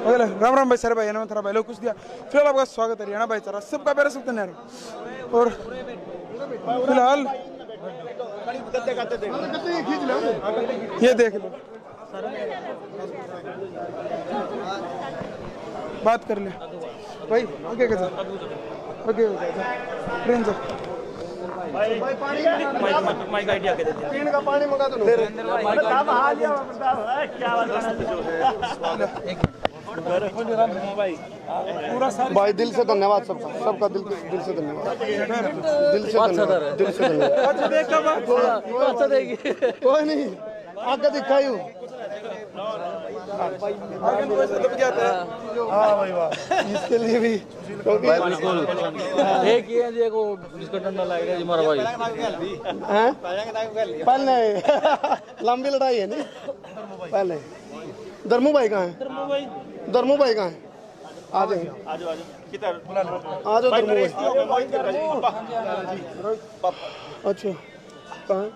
राम राम भाई सारे भाई नमस्कार भाई लोग कुछ दिया फिलहाल आपका स्वागत है हरियाणा भाईचारा सबका प्यारा सब तैयार और फिलहाल ये देख लो बात कर ले भाई ओके कैसा ओके ट्रेन से भाई पानी माइक आइडिया के देते हैं पीने का पानी मंगा दो क्या भाई दिल से धन्यवाद सबका दिल से धन्यवाद दिल से धन्यवाद कोई नहीं आगे दिखाई हाँ भाई वाह इसके लिए भी बिल्कुल एक ही है जी को जिसका डंडा लग रहा है हमारा भाई हैं पहले लंबी लड़ाई है नहीं पहले धर्मू भाई कहाँ है धर्मू भाई कहाँ है आ जाएंगे आ जाओ धर्मू भाई अच्छा कहाँ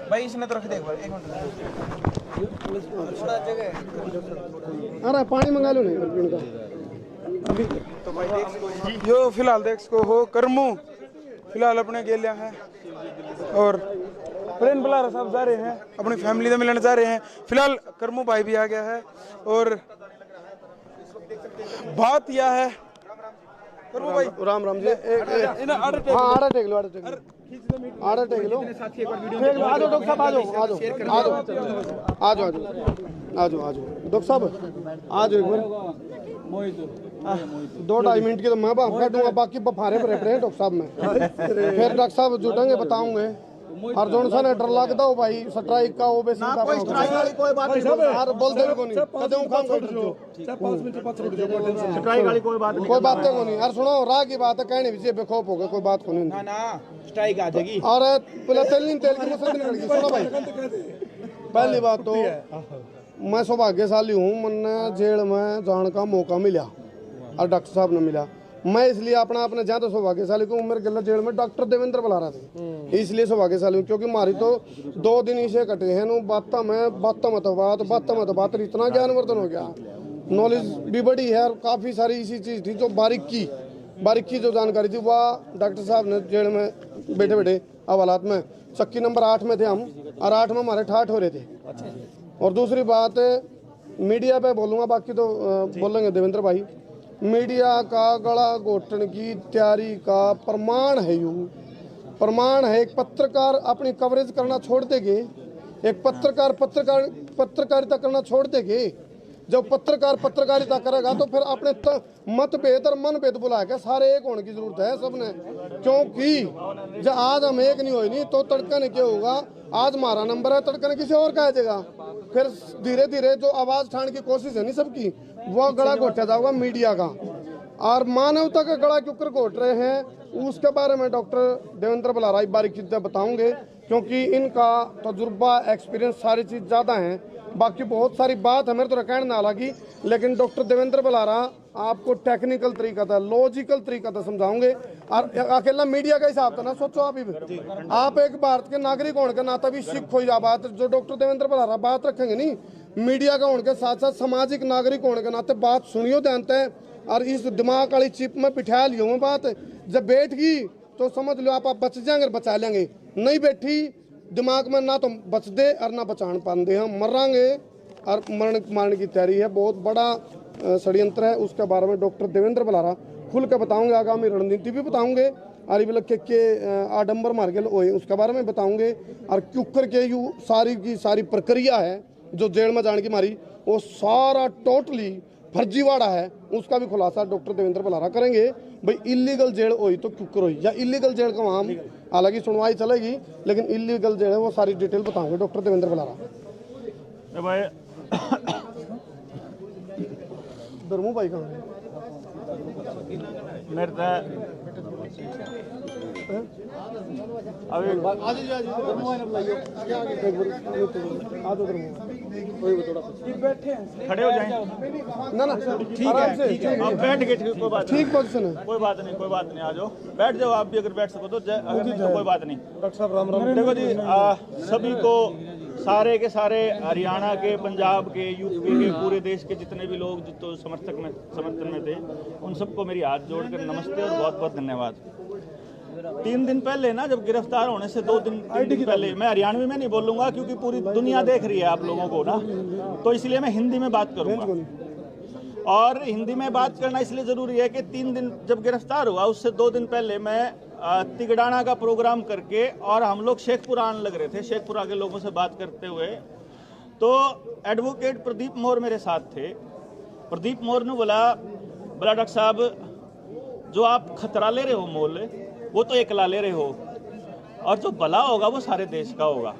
भाई इसने तो रख दे एक बार 1 मिनट अरे पानी मंगा लो नहीं इनका तो भाई यो फिलहाल देख को हो करमू फिलहाल अपने गेलिया है और प्लेन बलारा साहब जा रहे हैं अपनी फैमिली से मिलने जा रहे हैं फिलहाल करमू भाई भी आ गया है और बात यह है करमू भाई राम राम जी हाँ आड़ा टेक लो आड़ा टेक लो आ जाओ डॉक्टर साहब आ जाओ डॉक्टर साहब आ जाओ एक बार 2-2.5 मिनट की तो मैं कर दूंगा बाकी बफारे पर रहे डॉक्टर साहब में फिर डॉक्टर साहब जुटेंगे बताऊंगे और जोन सा ने डर लगता हो भाई स्ट्राइक का वो बेस ना कोई स्ट्राइक वाली कोई बात नहीं यार बोलते भी कोई नहीं कदम काम कर दो 5 मिनट पास रुक जाओ स्ट्राइक वाली कोई बात नहीं यार सुनो राह की बात है कहने भी बेखौफ हो गए कोई बात नहीं ना स्ट्राइक आ जाएगी और पहले तेल की मसला निकल गई सुनो भाई पहली बात तो मैं सौभाग्यशाली हूँ मैंने जेल में जाने का मौका मिला और डॉक्टर साहब ने मिला मैं इसलिए अपने ज्यादा सौभाग्यशाली हूँ मेरे गला जेल में डॉक्टर देवेंद्र बुला रहा था इसलिए सौभाग्यशाली हूँ क्योंकि हमारी तो 2 दिन इसे कटे हैं बात मत इतना ज्ञानवर्धन हो गया नॉलेज भी बड़ी है और काफ़ी सारी इसी चीज़ थी जो बारीकी जो जानकारी थी वह डॉक्टर साहब ने जेल में बैठे हवालात में चक्की नंबर 8 में थे हम और 8 में हमारे ठाठ हो रहे थे और दूसरी बात मीडिया पे बोलूँगा बाकी तो बोलेंगे देवेंद्र भाई मीडिया का गला घोटने की तैयारी का प्रमाण है एक पत्रकार अपनी कवरेज करना छोड़ देंगे एक पत्रकारिता करना छोड़ देंगे जब पत्रकार पत्रकारिता करेगा तो फिर अपने मतभेद और मनभेद बुला के सारे एक होने की जरूरत है सबने क्योंकि जब आज हम एक नहीं होए नहीं तो तड़का ने क्या होगा आज हमारा नंबर है तड़का ने किसी और का आ जाएगा फिर धीरे धीरे जो आवाज उठाने की कोशिश है नहीं सबकी वो गला घोटा जाएगा मीडिया का और मानवता का गला क्यों घोट रहे हैं उसके बारे में डॉक्टर देवेंद्र बुलारा बारीकी से बताऊंगे क्योंकि इनका तजुर्बा एक्सपीरियंस सारी चीज़ ज़्यादा है बाकी बहुत सारी बात है मेरे तो कहने ना लगी लेकिन डॉक्टर देवेंद्र बुलारा आपको टेक्निकल तरीका था लॉजिकल तरीका था समझाऊंगे और अकेला मीडिया का हिसाब था ना सोचो आप एक भारत के नागरिक होने के नाते भी सिख हो जा बात जो डॉक्टर देवेंद्र बुलारा बात रखेंगे नहीं मीडिया का होने के साथ साथ सामाजिक नागरिक होने के नाते बात सुनियो जानते हैं और इस दिमाग वाली चिप में बिठा लियो मैं बात जब बैठ गई तो समझ लो आप बच जाएंगे बचा लेंगे नहीं बैठी दिमाग में ना तो बच दे और ना बचान पाते हम मरांगे और मारने की तैयारी है बहुत बड़ा षड्यंत्र है उसके बारे में डॉक्टर देवेंद्र बुलारा खुल के बताऊंगे आगामी रणनीति भी बताऊंगे और के आडम्बर मार के होए उसके बारे में बताऊंगे और क्यों करके यू सारी की सारी प्रक्रिया है जो जेल में जाने की मारी वो सारा टोटली फर्जीवाड़ा है उसका भी खुलासा डॉक्टर देवेंद्र बुलारा करेंगे भाई इलीगल जेल हुई तो क्यों हुई या इलीगल जेल का वहाँ हालांकि सुनवाई चलेगी लेकिन इलीगल जेल है वो सारी डिटेल बताऊंगे डॉक्टर देवेंद्र बुलारा धर्मू भाई कहाँ मेरे खड़े हो जाएं ना ठीक है आप बैठ के कोई बात ठीक पोजीशन है कोई बात नहीं आ जाओ बैठ जाओ आप भी अगर बैठ सको तो अगर नहीं तो कोई बात नहीं डॉक्टर साहब राम राम देखो जी सारे के सारे हरियाणा के, पंजाब के, यूपी के, पूरे देश के जितने भी लोग जो समर्थन में थे, उन सबको मेरी हाथ जोड़कर नमस्ते और बहुत बहुत धन्यवाद। 3 दिन पहले ना, जब गिरफ्तार होने से 2 दिन पहले, मैं हरियाणवी में नहीं बोलूंगा क्योंकि पूरी दुनिया देख रही है आप लोगों को ना, तो इसलिए मैं हिंदी में बात करूंगा। और हिंदी में बात करना इसलिए जरूरी है कि 3 दिन जब गिरफ्तार हुआ, उससे 2 दिन पहले मैं तिगड़ाना का प्रोग्राम करके, और हम लोग शेखपुरा आने लग रहे थे, शेखपुरा के लोगों से बात करते हुए, तो एडवोकेट प्रदीप मोर मेरे साथ थे। प्रदीप मोर ने बोला डॉक्टर साहब, जो आप खतरा ले रहे हो मोल, वो तो एकला ले रहे हो, और जो भला होगा वो सारे देश का होगा।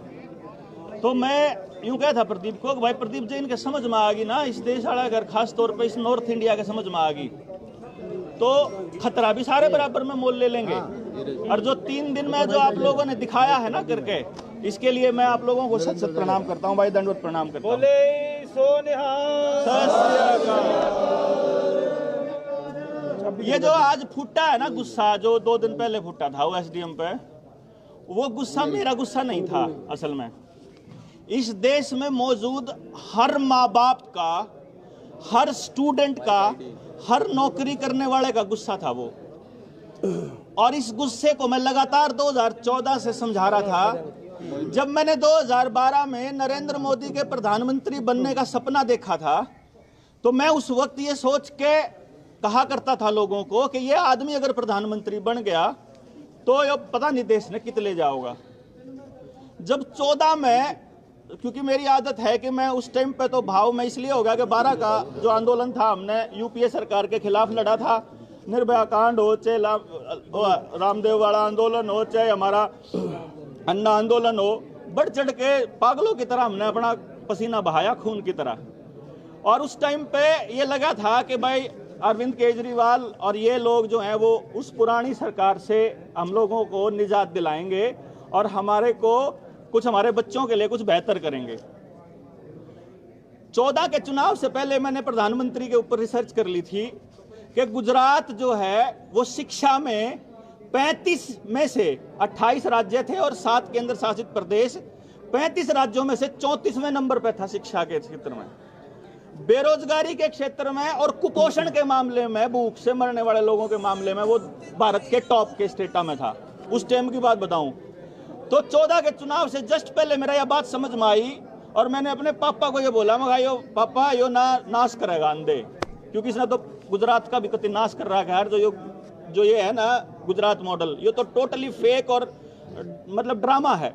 तो मैं यूं कहा था प्रदीप को, भाई प्रदीप जी, इनके समझ में आ गई ना, इस देश वाला घर, खास तौर पे इस नॉर्थ इंडिया के समझ में आ गई, तो खतरा भी सारे बराबर में मोल ले लेंगे। और जो 3 दिन में जो आप लोगों ने दिखाया है ना करके, इसके लिए मैं आप लोगों को सत सत प्रणाम करता हूँ भाई, दंडवत प्रणाम करता हूँ। बोले सो निहाल। ये जो आज फूटा है ना गुस्सा, जो 2 दिन पहले फूटा था वो एसडीएम पे, वो गुस्सा मेरा गुस्सा नहीं था। असल में इस देश में मौजूद हर माँ बाप का, हर स्टूडेंट का, हर नौकरी करने वाले का गुस्सा था वो। और इस गुस्से को मैं लगातार 2014 से समझा रहा था। जब मैंने 2012 में नरेंद्र मोदी के प्रधानमंत्री बनने का सपना देखा था, तो मैं उस वक्त ये सोच के कहा करता था लोगों को कि ये आदमी अगर प्रधानमंत्री बन गया तो ये पता नहीं देश ने कित ले जाओगा। जब 14 में, क्योंकि मेरी आदत है कि मैं उस टाइम पे तो भाव में इसलिए हो गया कि 12 का जो आंदोलन था, हमने यूपीए सरकार के खिलाफ लड़ा था। निर्भया कांड हो, चाहे रामदेव वाला आंदोलन हो, चाहे हमारा अन्ना आंदोलन हो, बढ़ चढ़ के पागलों की तरह हमने अपना पसीना बहाया खून की तरह। और उस टाइम पे ये लगा था कि भाई अरविंद केजरीवाल और ये लोग जो हैं वो उस पुरानी सरकार से हम लोगों को निजात दिलाएंगे और हमारे को कुछ, हमारे बच्चों के लिए कुछ बेहतर करेंगे। 14 के चुनाव से पहले मैंने प्रधानमंत्री के ऊपर रिसर्च कर ली थी कि गुजरात जो है वो शिक्षा में 35 में से 28 राज्य थे और 7 केंद्र शासित प्रदेश, 35 राज्यों में से 34वें नंबर पर था शिक्षा के क्षेत्र में, बेरोजगारी के क्षेत्र में और कुपोषण के मामले में, भूख से मरने वाले लोगों के मामले में वो भारत के टॉप के स्टेटा में था। उस टाइम की बात बताऊं तो 14 के चुनाव से जस्ट पहले मेरा यह बात समझ में आई और मैंने अपने पापा को ये बोला, मैं यो पापा यो नाश करेगा अंधे, क्योंकि इसने तो गुजरात का भी कति नाश कर रहा है। जो ये है ना गुजरात मॉडल, ये तो टोटली फेक और मतलब ड्रामा है।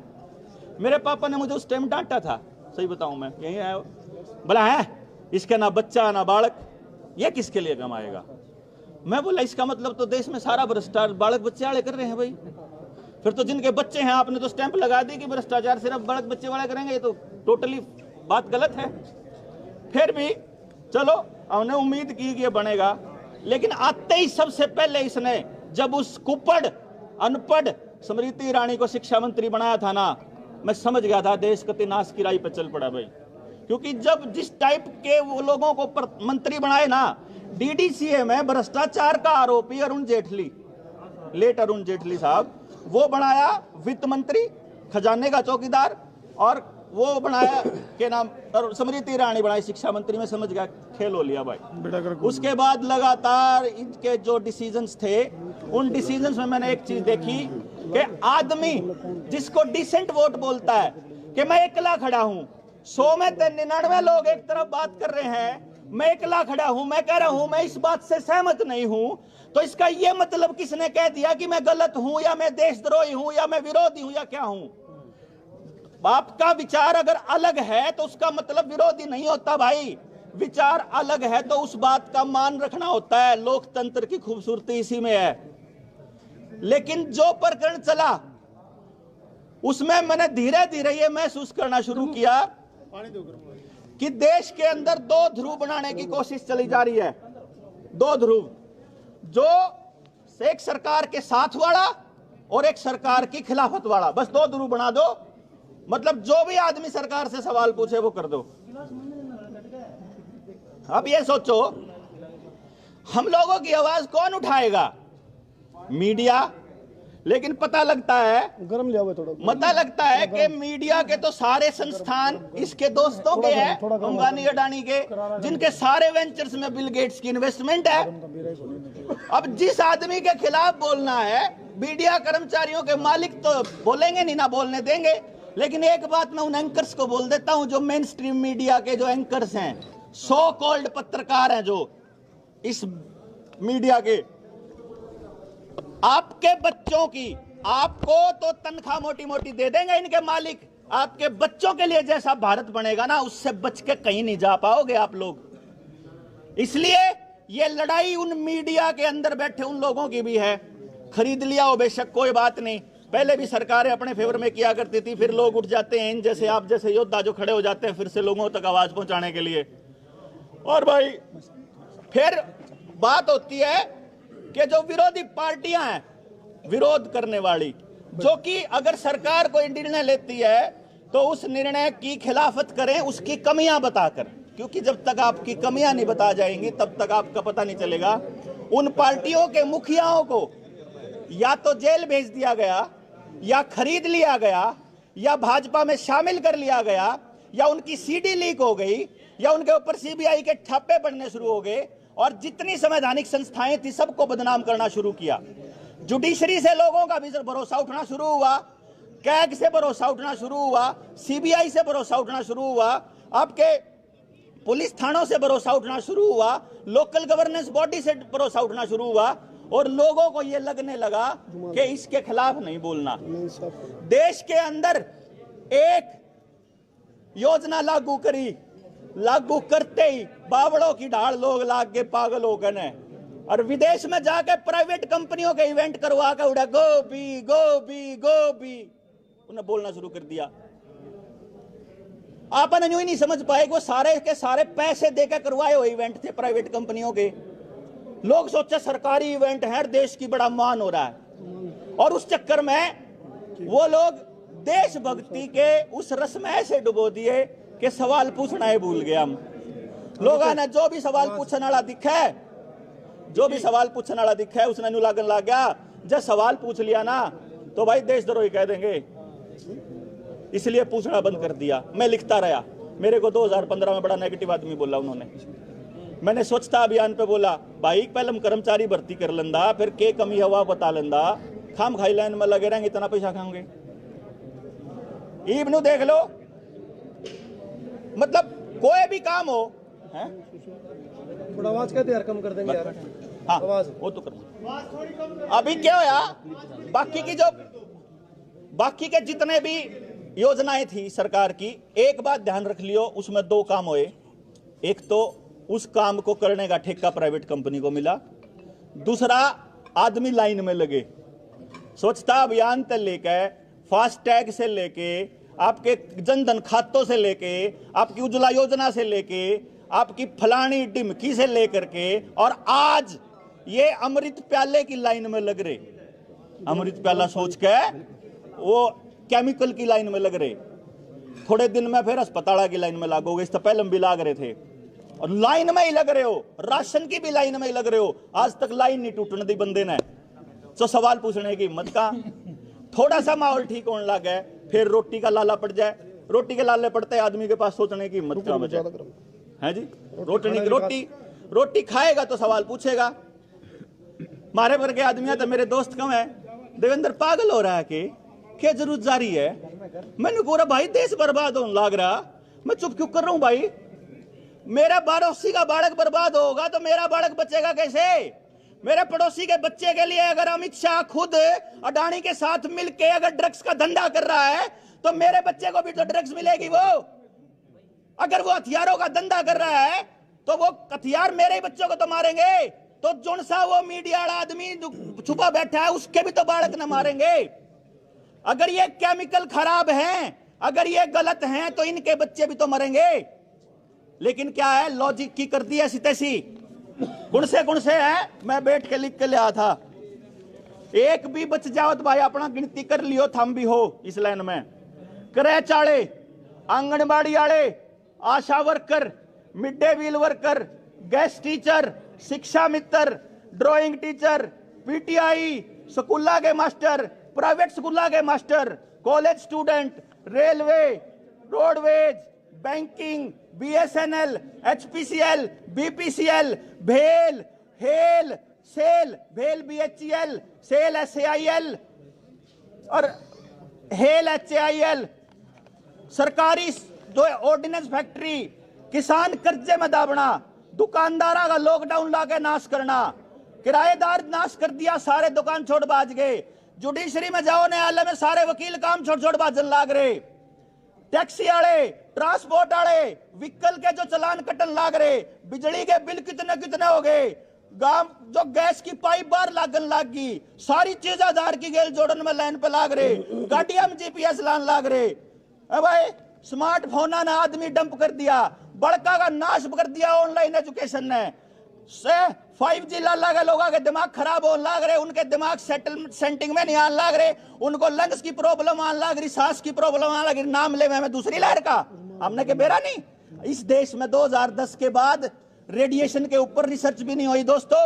मेरे पापा ने मुझे उस टाइम डांटा था, सही बताऊं मैं, यही है बोला है इसके ना बच्चा ना बालक, ये किसके लिए कमाएगा। मैं बोला इसका मतलब तो देश में सारा भ्रष्टाचार बालक बच्चे वाले कर रहे हैं भाई, फिर तो जिनके बच्चे हैं आपने तो स्टैंप लगा दी कि भ्रष्टाचार सिर्फ बालक बच्चे वाले करेंगे, ये तो टोटली बात गलत है। फिर भी चलो हमने उम्मीद की कि ये बनेगा, लेकिन आते ही सबसे पहले इसने जब उस कुपड़ अनपढ़ स्मृति ईरानी को शिक्षा मंत्री बनाया था ना, मैं समझ गया था देश कति नाश की राह पर चल पड़ा भाई। क्योंकि जब जिस टाइप के वो लोगों को मंत्री बनाए ना, डीडीसीए में भ्रष्टाचार का आरोपी अरुण जेटली, लेट अरुण जेटली साहब, वो बनाया वित्त मंत्री, खजाने का चौकीदार, और वो बनाया के नाम स्मृति ईरानी बनाई शिक्षा मंत्री। में समझ गया खेल हो लिया भाई। उसके बाद लगातार इनके जो डिसीजंस थे, उन डिसीजंस में मैंने एक चीज देखी कि आदमी जिसको डिसेंट वोट बोलता है कि मैं अकेला खड़ा हूं, 100 में 99 लोग एक तरफ बात कर रहे हैं, मैं अकेला खड़ा हूं, मैं कह रहा हूं मैं इस बात से सहमत नहीं हूं, तो इसका यह मतलब किसने कह दिया कि मैं गलत हूं या मैं देशद्रोही हूं या मैं विरोधी हूं या क्या हूं। आपका विचार अगर अलग है तो उसका मतलब विरोधी नहीं होता भाई, विचार अलग है तो उस बात का मान रखना होता है। लोकतंत्र की खूबसूरती इसी में है। लेकिन जो प्रकरण चला उसमें मैंने धीरे धीरे ये महसूस करना शुरू किया कि देश के अंदर 2 ध्रुव बनाने की कोशिश चली जा रही है। 2 ध्रुव, जो एक सरकार के साथ वाला और एक सरकार की खिलाफत वाला, बस 2 ध्रुव बना दो, मतलब जो भी आदमी सरकार से सवाल पूछे वो कर दो। अब ये सोचो हम लोगों की आवाज कौन उठाएगा? मीडिया, लेकिन पता लगता है गर्म लिया हुआ थोड़ा पता लगता है कि मीडिया के तो सारे संस्थान इसके दोस्तों के हैं, अंबानी अडानी के, जिनके सारे वेंचर्स में बिल गेट्स की इन्वेस्टमेंट है। अब जिस आदमी के खिलाफ बोलना है, मीडिया कर्मचारियों के मालिक तो बोलेंगे नहीं, ना बोलने देंगे। लेकिन एक बात मैं उन एंकर्स को बोल देता हूं, जो मेन स्ट्रीम मीडिया के जो एंकर्स हैं, सो कॉल्ड पत्रकार हैं जो इस मीडिया के, आपके बच्चों की, आपको तो तनख्वाह मोटी मोटी दे देंगे इनके मालिक, आपके बच्चों के लिए जैसा भारत बनेगा ना, उससे बच के कहीं नहीं जा पाओगे आप लोग। इसलिए ये लड़ाई उन मीडिया के अंदर बैठे उन लोगों की भी है। खरीद लिया हो बेशक, कोई बात नहीं, पहले भी सरकारें अपने फेवर में किया करती थी, फिर लोग उठ जाते हैं, इन जैसे आप जैसे योद्धा जो खड़े हो जाते हैं फिर से लोगों तक आवाज पहुंचाने के लिए। और भाई फिर बात होती है कि जो विरोधी पार्टियां हैं, विरोध करने वाली, जो कि अगर सरकार कोई निर्णय लेती है तो उस निर्णय की खिलाफत करें उसकी कमियां बताकर, क्योंकि जब तक आपकी कमियां नहीं बता जाएंगी तब तक आपका पता नहीं चलेगा। उन पार्टियों के मुखियाओं को या तो जेल भेज दिया गया, या खरीद लिया गया, या भाजपा में शामिल कर लिया गया, या उनकी सीडी लीक हो गई, या उनके ऊपर सीबीआई के छापे पड़ने शुरू हो गए, और जितनी संवैधानिक संस्थाएं थी सबको बदनाम करना शुरू किया। जुडिशरी से लोगों का भी भरोसा उठना शुरू हुआ, कैग से भरोसा उठना शुरू हुआ, सीबीआई से भरोसा उठना शुरू हुआ, आपके पुलिस थानों से भरोसा उठना शुरू हुआ, लोकल गवर्नेंस बॉडी से भरोसा उठना शुरू हुआ, और लोगों को यह लगने लगा कि इसके खिलाफ नहीं बोलना। देश के अंदर एक योजना लागू करी, लागू करते ही बावड़ों की ढाल लोग लाग के पागल हो गए, और विदेश में जाके प्राइवेट कंपनियों के इवेंट करवा के उड़ा गोभी गोभी गोभी उन्हें बोलना शुरू कर दिया। आपन यूं ही नहीं समझ पाए वो सारे के सारे पैसे देकर करवाए हुए इवेंट थे प्राइवेट कंपनियों के। लोग सोचे सरकारी इवेंट है, देश की बड़ा मान हो रहा है, और उस चक्कर में वो लोग देशभक्ति के उस रस में ऐसे डुबो दिए कि सवाल पूछना ही भूल गए हम लोगों ने। जो भी सवाल पूछने वाला दिखा है, जो भी सवाल पूछने वाला दिखा है उसने न्यू लागन लग गया। जब सवाल पूछ लिया ना तो भाई देशद्रोही कह देंगे, इसलिए पूछना बंद कर दिया। मैं लिखता रहा, मेरे को 2015 में बड़ा नेगेटिव आदमी बोला उन्होंने। मैंने स्वच्छता अभियान पे बोला, भाई पहले हम कर्मचारी भर्ती कर लेंदा, फिर के कमी हवा बता लेंदा, खाम खाई लाइन में लगे रहेंगे, इतना पैसा खाओगे। इब्नू देख लो, मतलब कोई भी काम हो है? आवाज कहते यार कम कर देंगे यार। हाँ वो तो कर। अभी क्या होया, बाकी के जितने भी योजनाएं थी सरकार की, एक बात ध्यान रख लियो, उसमें दो काम हुए। एक तो उस काम को करने का ठेका प्राइवेट कंपनी को मिला, दूसरा आदमी लाइन में लगे। स्वच्छता अभियान से लेके, फास्टैग से लेके, आपके जनधन खातों से लेके, आपकी उज्ज्वला योजना से लेके, आपकी फलानी डिमकी से लेकर के, और आज ये अमृत प्याले की लाइन में लग रहे। अमृत प्याला सोच के वो केमिकल की लाइन में लग रहे। थोड़े दिन में फिर अस्पताल की लाइन में लागोगे, इससे पहले हम भी लाग रहे थे, और लाइन में ही लग रहे हो। राशन की भी लाइन में ही लग रहे हो। आज तक लाइन नहीं टूटने दी बंदे ने। तो सवाल पूछने की हिम्मत का। थोड़ा सा माहौल ठीक होने लग गया, फिर रोटी का लाला पड़ जाए। रोटी के लाले पड़ते आदमी के पास सोचने की हिम्मत कहाँ बचे है जी। रोटी खाएगा तो सवाल पूछेगा। मारे भर के आदमी है तो मेरे दोस्त कम है, देवेंद्र पागल हो रहा है कि क्या जरूरत जारी है। मैंने पूरा भाई देश बर्बाद होने लग रहा, मैं चुप क्यों कर रहा हूं भाई। मेरा पड़ोसी का बालक बर्बाद होगा तो मेरा बालक बचेगा कैसे। मेरे पड़ोसी के बच्चे के लिए अगर अमित शाह खुद अडानी के साथ मिलके अगर ड्रग्स का धंधा कर रहा है तो मेरे बच्चे को भी तो ड्रग्स मिलेगी। वो अगर वो हथियारों का धंधा कर रहा है तो वो हथियार मेरे ही बच्चों को तो मारेंगे। तो जोन सा वो मीडिया वाला आदमी छुपा बैठा है उसके भी तो बालक न मारेंगे। अगर ये केमिकल खराब हैं, अगर ये गलत हैं तो इनके बच्चे भी तो मरेंगे। लेकिन क्या है, लॉजिक की कर दी ऐसी तैसी, गुण से है। मैं बैठ के लिख के ले आया था, एक भी बच जाओ तो भाई अपना गिनती कर लियो, थम भी हो इस लाइन में। क्रैच वाले, आंगनबाड़ी वाले, ASHA worker, mid day meal worker, guest teacher, Shiksha Mitra, drawing teacher, PTI, स्कूला के मास्टर, प्राइवेट स्कूला के master, college student, railway, roadways, banking, BSNL, HPCL, BPCL, भेल, हेल, सेल, भेल BHEL, सेल SAIL और हेल HAIL, सरकारी जो ऑर्डिनेंस फैक्ट्री, किसान कर्जे में दाबना, दुकानदारा का लॉकडाउन लाके नाश करना, किराएदार नाश कर दिया, सारे दुकान छोड़ बाज गए। जुडिशरी में जाओ, न्यायालय में सारे वकील काम छोड़ छोड़ बाजन लाग रहे। टैक्सी वाले, ट्रांसपोर्ट वाले, व्हीकल के जो चलान कटन लाग रहे, बिजली के बिल कितने कितने हो गए, गांव जो गैस की पाइप बार लागन लाग गई, सारी चीज आधार की गेल जोड़न में लाइन पे लाग रहे, गाड़ियां में GPS लान लाग रहे। भाई स्मार्टफोन ने आदमी डंप कर दिया, बड़का का नाश कर दिया ऑनलाइन एजुकेशन ने। 5G लाला के लोगों के दिमाग खराब होने लग रहे, उनके दिमाग सेटिंग में नहीं आने लग रहे, उनको लंग्स की प्रॉब्लम आने लग रही, सांस की प्रॉब्लम आने लग रही, नाम ले में दूसरी लहर का हमने के बेरा नहीं। इस देश में 2010 के बाद रेडिएशन के ऊपर रिसर्च भी नहीं हुई दोस्तों।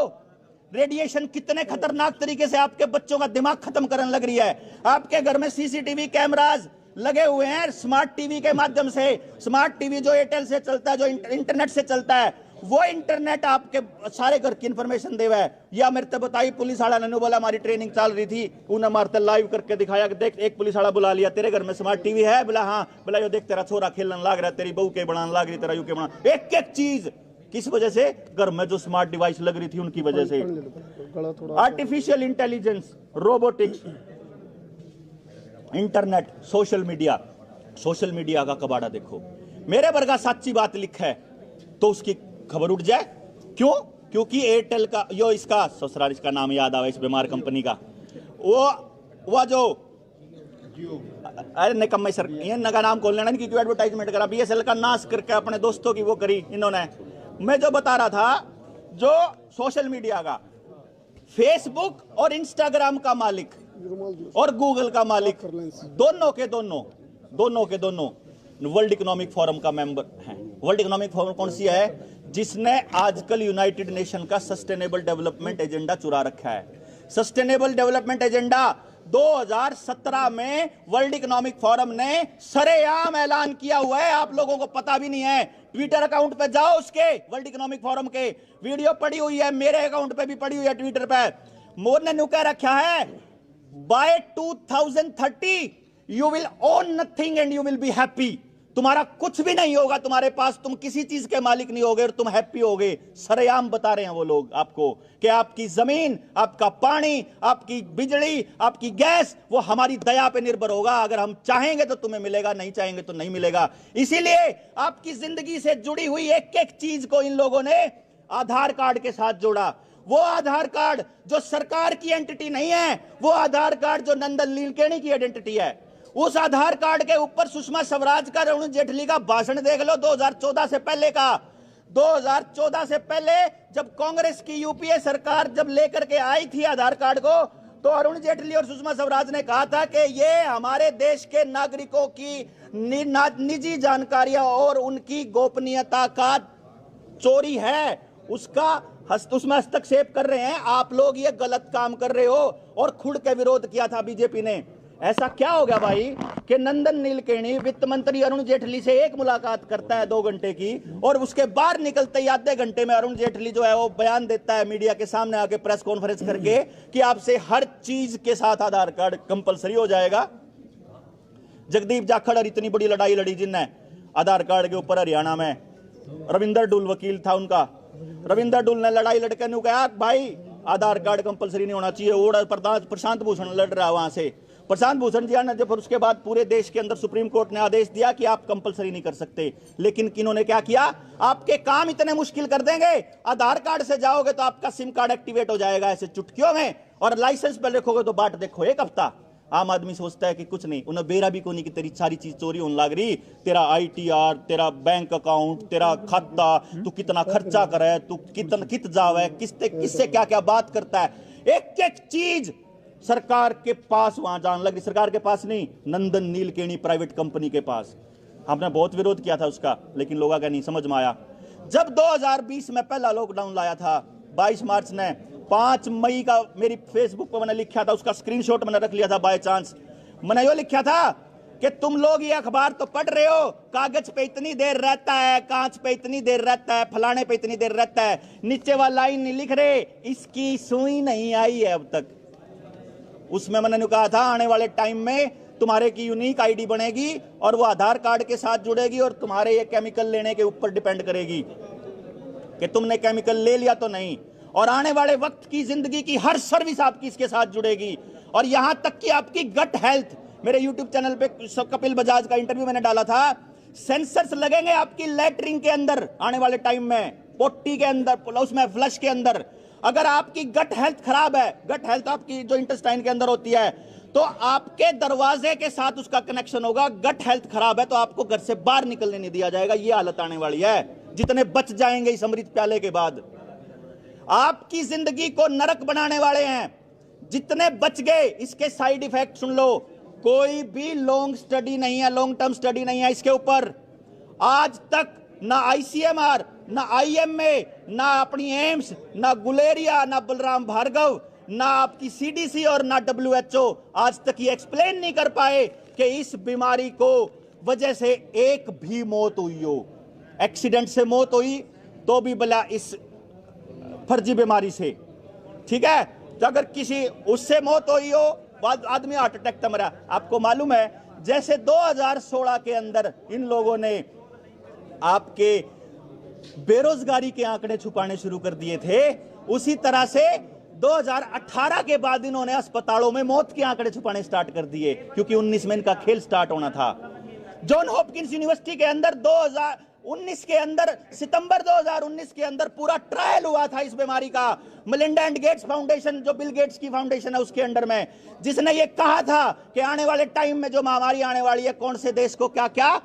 रेडिएशन कितने खतरनाक तरीके से आपके बच्चों का दिमाग खत्म करने लग रही है। आपके घर में CCTV कैमराज लगे हुए हैं, स्मार्ट टीवी के माध्यम से। स्मार्ट टीवी जो एयरटेल से चलता है, जो इंटरनेट से चलता है, वो इंटरनेट आपके सारे घर की इंफॉर्मेशन देवा है। या मेरे को बताई पुलिस वाला ने बोला हमारी ट्रेनिंग चल रही थी, उन्हें मारते लाइव करके दिखाया कि देख, एक पुलिस वाला बुला लिया, तेरे घर में स्मार्ट टीवी है? बोला हाँ। बोला यो देख, तेरा छोरा खेलने लग रहा है, तेरी बहू के बनाने लग रही, तेरा यूके बना। एक एक चीज किस वजह से? घर में जो स्मार्ट डिवाइस लग रही थी उनकी वजह से। Artificial intelligence, robotics, internet, social media का कबाड़ा देखो। मेरे वर्गा सच्ची बात लिखा है तो उसकी खबर उठ जाए। क्यों? क्योंकि एयरटेल का यो इसका ससुराल, इसका नाम याद आवा, इस बीमार कंपनी का, वो जो अरे निकम्मे सर, ये नगा नाम खोल लेना क्योंकि एडवर्टाइजमेंट करा, BSL का नाश करके अपने दोस्तों की वो करी इन्होंने। मैं जो बता रहा था, जो सोशल मीडिया का, फेसबुक और इंस्टाग्राम का मालिक और गूगल का मालिक, दोनों के दोनों वर्ल्ड इकोनॉमिक फोरम का मेंबर हैं। वर्ल्ड इकोनॉमिक फोरम कौन सी है? जिसने आजकल यूनाइटेड नेशन का सस्टेनेबल डेवलपमेंट एजेंडा चुरा रखा है। सस्टेनेबल डेवलपमेंट एजेंडा 2017 में वर्ल्ड इकोनॉमिक फोरम ने सरेआम ऐलान किया हुआ है, आप लोगों को पता भी नहीं है। ट्विटर अकाउंट पे जाओ, उसके वर्ल्ड इकोनॉमिक फोरम के वीडियो पड़ी हुई है, मेरे अकाउंट पे भी पड़ी हुई है ट्विटर पे। मोदी ने कह रखा है by 2030 you will own nothing and you will be happy. तुम्हारा कुछ भी नहीं होगा तुम्हारे पास, तुम किसी चीज के मालिक नहीं होगे और तुम हैप्पी होगे। सरेआम बता रहे हैं वो लोग आपको कि आपकी जमीन, आपका पानी, आपकी बिजली, आपकी गैस, वो हमारी दया पे निर्भर होगा। अगर हम चाहेंगे तो तुम्हें मिलेगा, नहीं चाहेंगे तो नहीं मिलेगा। इसीलिए आपकी जिंदगी से जुड़ी हुई एक एक चीज को इन लोगों ने आधार कार्ड के साथ जोड़ा। वो आधार कार्ड जो सरकार की एंटिटी नहीं है, वो आधार कार्ड जो नंदन नीलकेणी की आइडेंटिटी है। उस आधार कार्ड के ऊपर सुषमा स्वराज का, अरुण जेटली का भाषण देख लो 2014 से पहले का। 2014 से पहले जब कांग्रेस की यूपीए सरकार जब लेकर के आई थी आधार कार्ड को, तो अरुण जेटली और सुषमा स्वराज ने कहा था कि ये हमारे देश के नागरिकों की निजी जानकारियां और उनकी गोपनीयता का चोरी है, उसमें हस्तक्षेप कर रहे हैं आप लोग, ये गलत काम कर रहे हो। और खुद के विरोध किया था बीजेपी ने। ऐसा क्या हो गया भाई कि नंदन नीलकेणी वित्त मंत्री अरुण जेटली से एक मुलाकात करता है 2 घंटे की, और उसके बाहर निकलते ही आधे घंटे में अरुण जेटली जो है वो बयान देता है मीडिया के सामने आके प्रेस कॉन्फ्रेंस करके कि आपसे हर चीज के साथ आधार कार्ड कंपलसरी हो जाएगा। जगदीप जाखड़ और इतनी बड़ी लड़ाई लड़ी जिनने आधार कार्ड के ऊपर हरियाणा में, रविंदर डुल वकील था उनका। रविंदर डुल ने लड़ाई लड़के ने कहा भाई आधार कार्ड कंपलसरी नहीं होना चाहिए। और प्रशांत भूषण लड़ रहा है वहां से। प्रशांत भूषण जी ने जब उसके बाद पूरे देश के अंदर सुप्रीम कोर्ट ने आदेश दिया कि आप कंपलसरी नहीं कर सकते, लेकिन किन्होंने क्या किया? आपके काम इतने मुश्किल कर देंगे, आधार कार्ड से जाओगे तो आपका सिम कार्ड एक्टिवेट हो जाएगा ऐसे चुटकियों में, और लाइसेंस पर रखोगे तो बाट देखो 1 हफ्ता। आम आदमी सोचता है कि कुछ नहीं, उन्हें बेरा भी को नहीं कि तेरी सारी चीज चोरी होने लग रही, तेरा ITR, तेरा बैंक अकाउंट, तेरा खाता, तू कितना खर्चा करे, तू कित जावे, किससे क्या क्या बात करता है, एक एक चीज सरकार के पास वहां जाने लगी। सरकार के पास नहीं, नंदन नीलकेणी प्राइवेट कंपनी के पास। हमने बहुत विरोध किया था उसका, लेकिन लोगों का नहीं समझ में आया। जब 2020 में पहला लॉकडाउन लाया था 22 मार्च ने, 5 मई का मेरी फेसबुक पर मैंने लिखा था, उसका स्क्रीनशॉट मैंने रख लिया था बाय चांस। मैंने यो लिखा था कि तुम लोग ये अखबार तो पढ़ रहे हो, कागज पे इतनी देर रहता है, कांच पे इतनी देर रहता है, फलाने पे इतनी देर रहता है, नीचे वाला लाइन नहीं लिख रहे, इसकी सुई नहीं आई है अब तक। उसमें मैंने कहा था आने वाले टाइम में तुम्हारे की यूनिक आईडी बनेगी और वो आधार कार्ड के साथ जुड़ेगी और तुम्हारे ये केमिकल लेने के ऊपर डिपेंड करेगी कि तुमने केमिकल ले लिया तो नहीं। और आने वाले वक्त की जिंदगी की हर सर्विस आपकी इसके साथ जुड़ेगी, और यहां तक कि आपकी गट हेल्थ। मेरे YouTube चैनल पे कपिल बजाज का इंटरव्यू मैंने डाला था, सेंसर्स लगेंगे आपकी लैट्रिन के अंदर आने वाले टाइम में, पोटी के अंदर, उसमें फ्लश के अंदर। अगर आपकी गट हेल्थ खराब है, गट हेल्थ आपकी जो इंटेस्टाइन के अंदर होती है, तो आपके दरवाजे के साथ उसका कनेक्शन होगा। गट हेल्थ खराब है तो आपको घर से बाहर निकलने नहीं दिया जाएगा। ये हालत आने वाली है। जितने बच जाएंगे इस अमृत प्याले के बाद, आपकी जिंदगी को नरक बनाने वाले हैं। जितने बच गए, इसके साइड इफेक्ट सुन लो। कोई भी लॉन्ग स्टडी नहीं है, लॉन्ग टर्म स्टडी नहीं है इसके ऊपर। आज तक ना ICMR, ना IMA, ना अपनी एम्स, ना गुलेरिया, ना बलराम भार्गव, ना आपकी CDC और ना WHO आज तक ये एक्सप्लेन नहीं कर पाए कि इस बीमारी को वजह से एक भी मौत हुई हो। एक्सीडेंट से मौत हुई तो भी भला इस फर्जी बीमारी से, ठीक है। तो अगर किसी उससे मौत हुई हो, बाद आदमी हार्ट अटैक से मरा। आपको मालूम है जैसे 2016 के अंदर इन लोगों ने आपके बेरोजगारी के आंकड़े छुपाने शुरू कर दिए थे, उसी तरह से 2018 के बाद इन्होंने अस्पतालों में मौत के आंकड़े छुपाने स्टार्ट कर दिए, क्योंकि 19 में इनका खेल स्टार्ट होना था। जॉन हॉपकिंस यूनिवर्सिटी के अंदर 2019 के अंदर, सितंबर 2019 के अंदर पूरा ट्रायल हुआ था इस बीमारी का। मेलिंडा एंड गेट्स फाउंडेशन, जो बिल गेट्स की फाउंडेशन है, उसके अंडर में, जिसने ये कहा था कि आने वाले टाइम में जो महामारी आने वाली है, कौन से देश को क्या क्या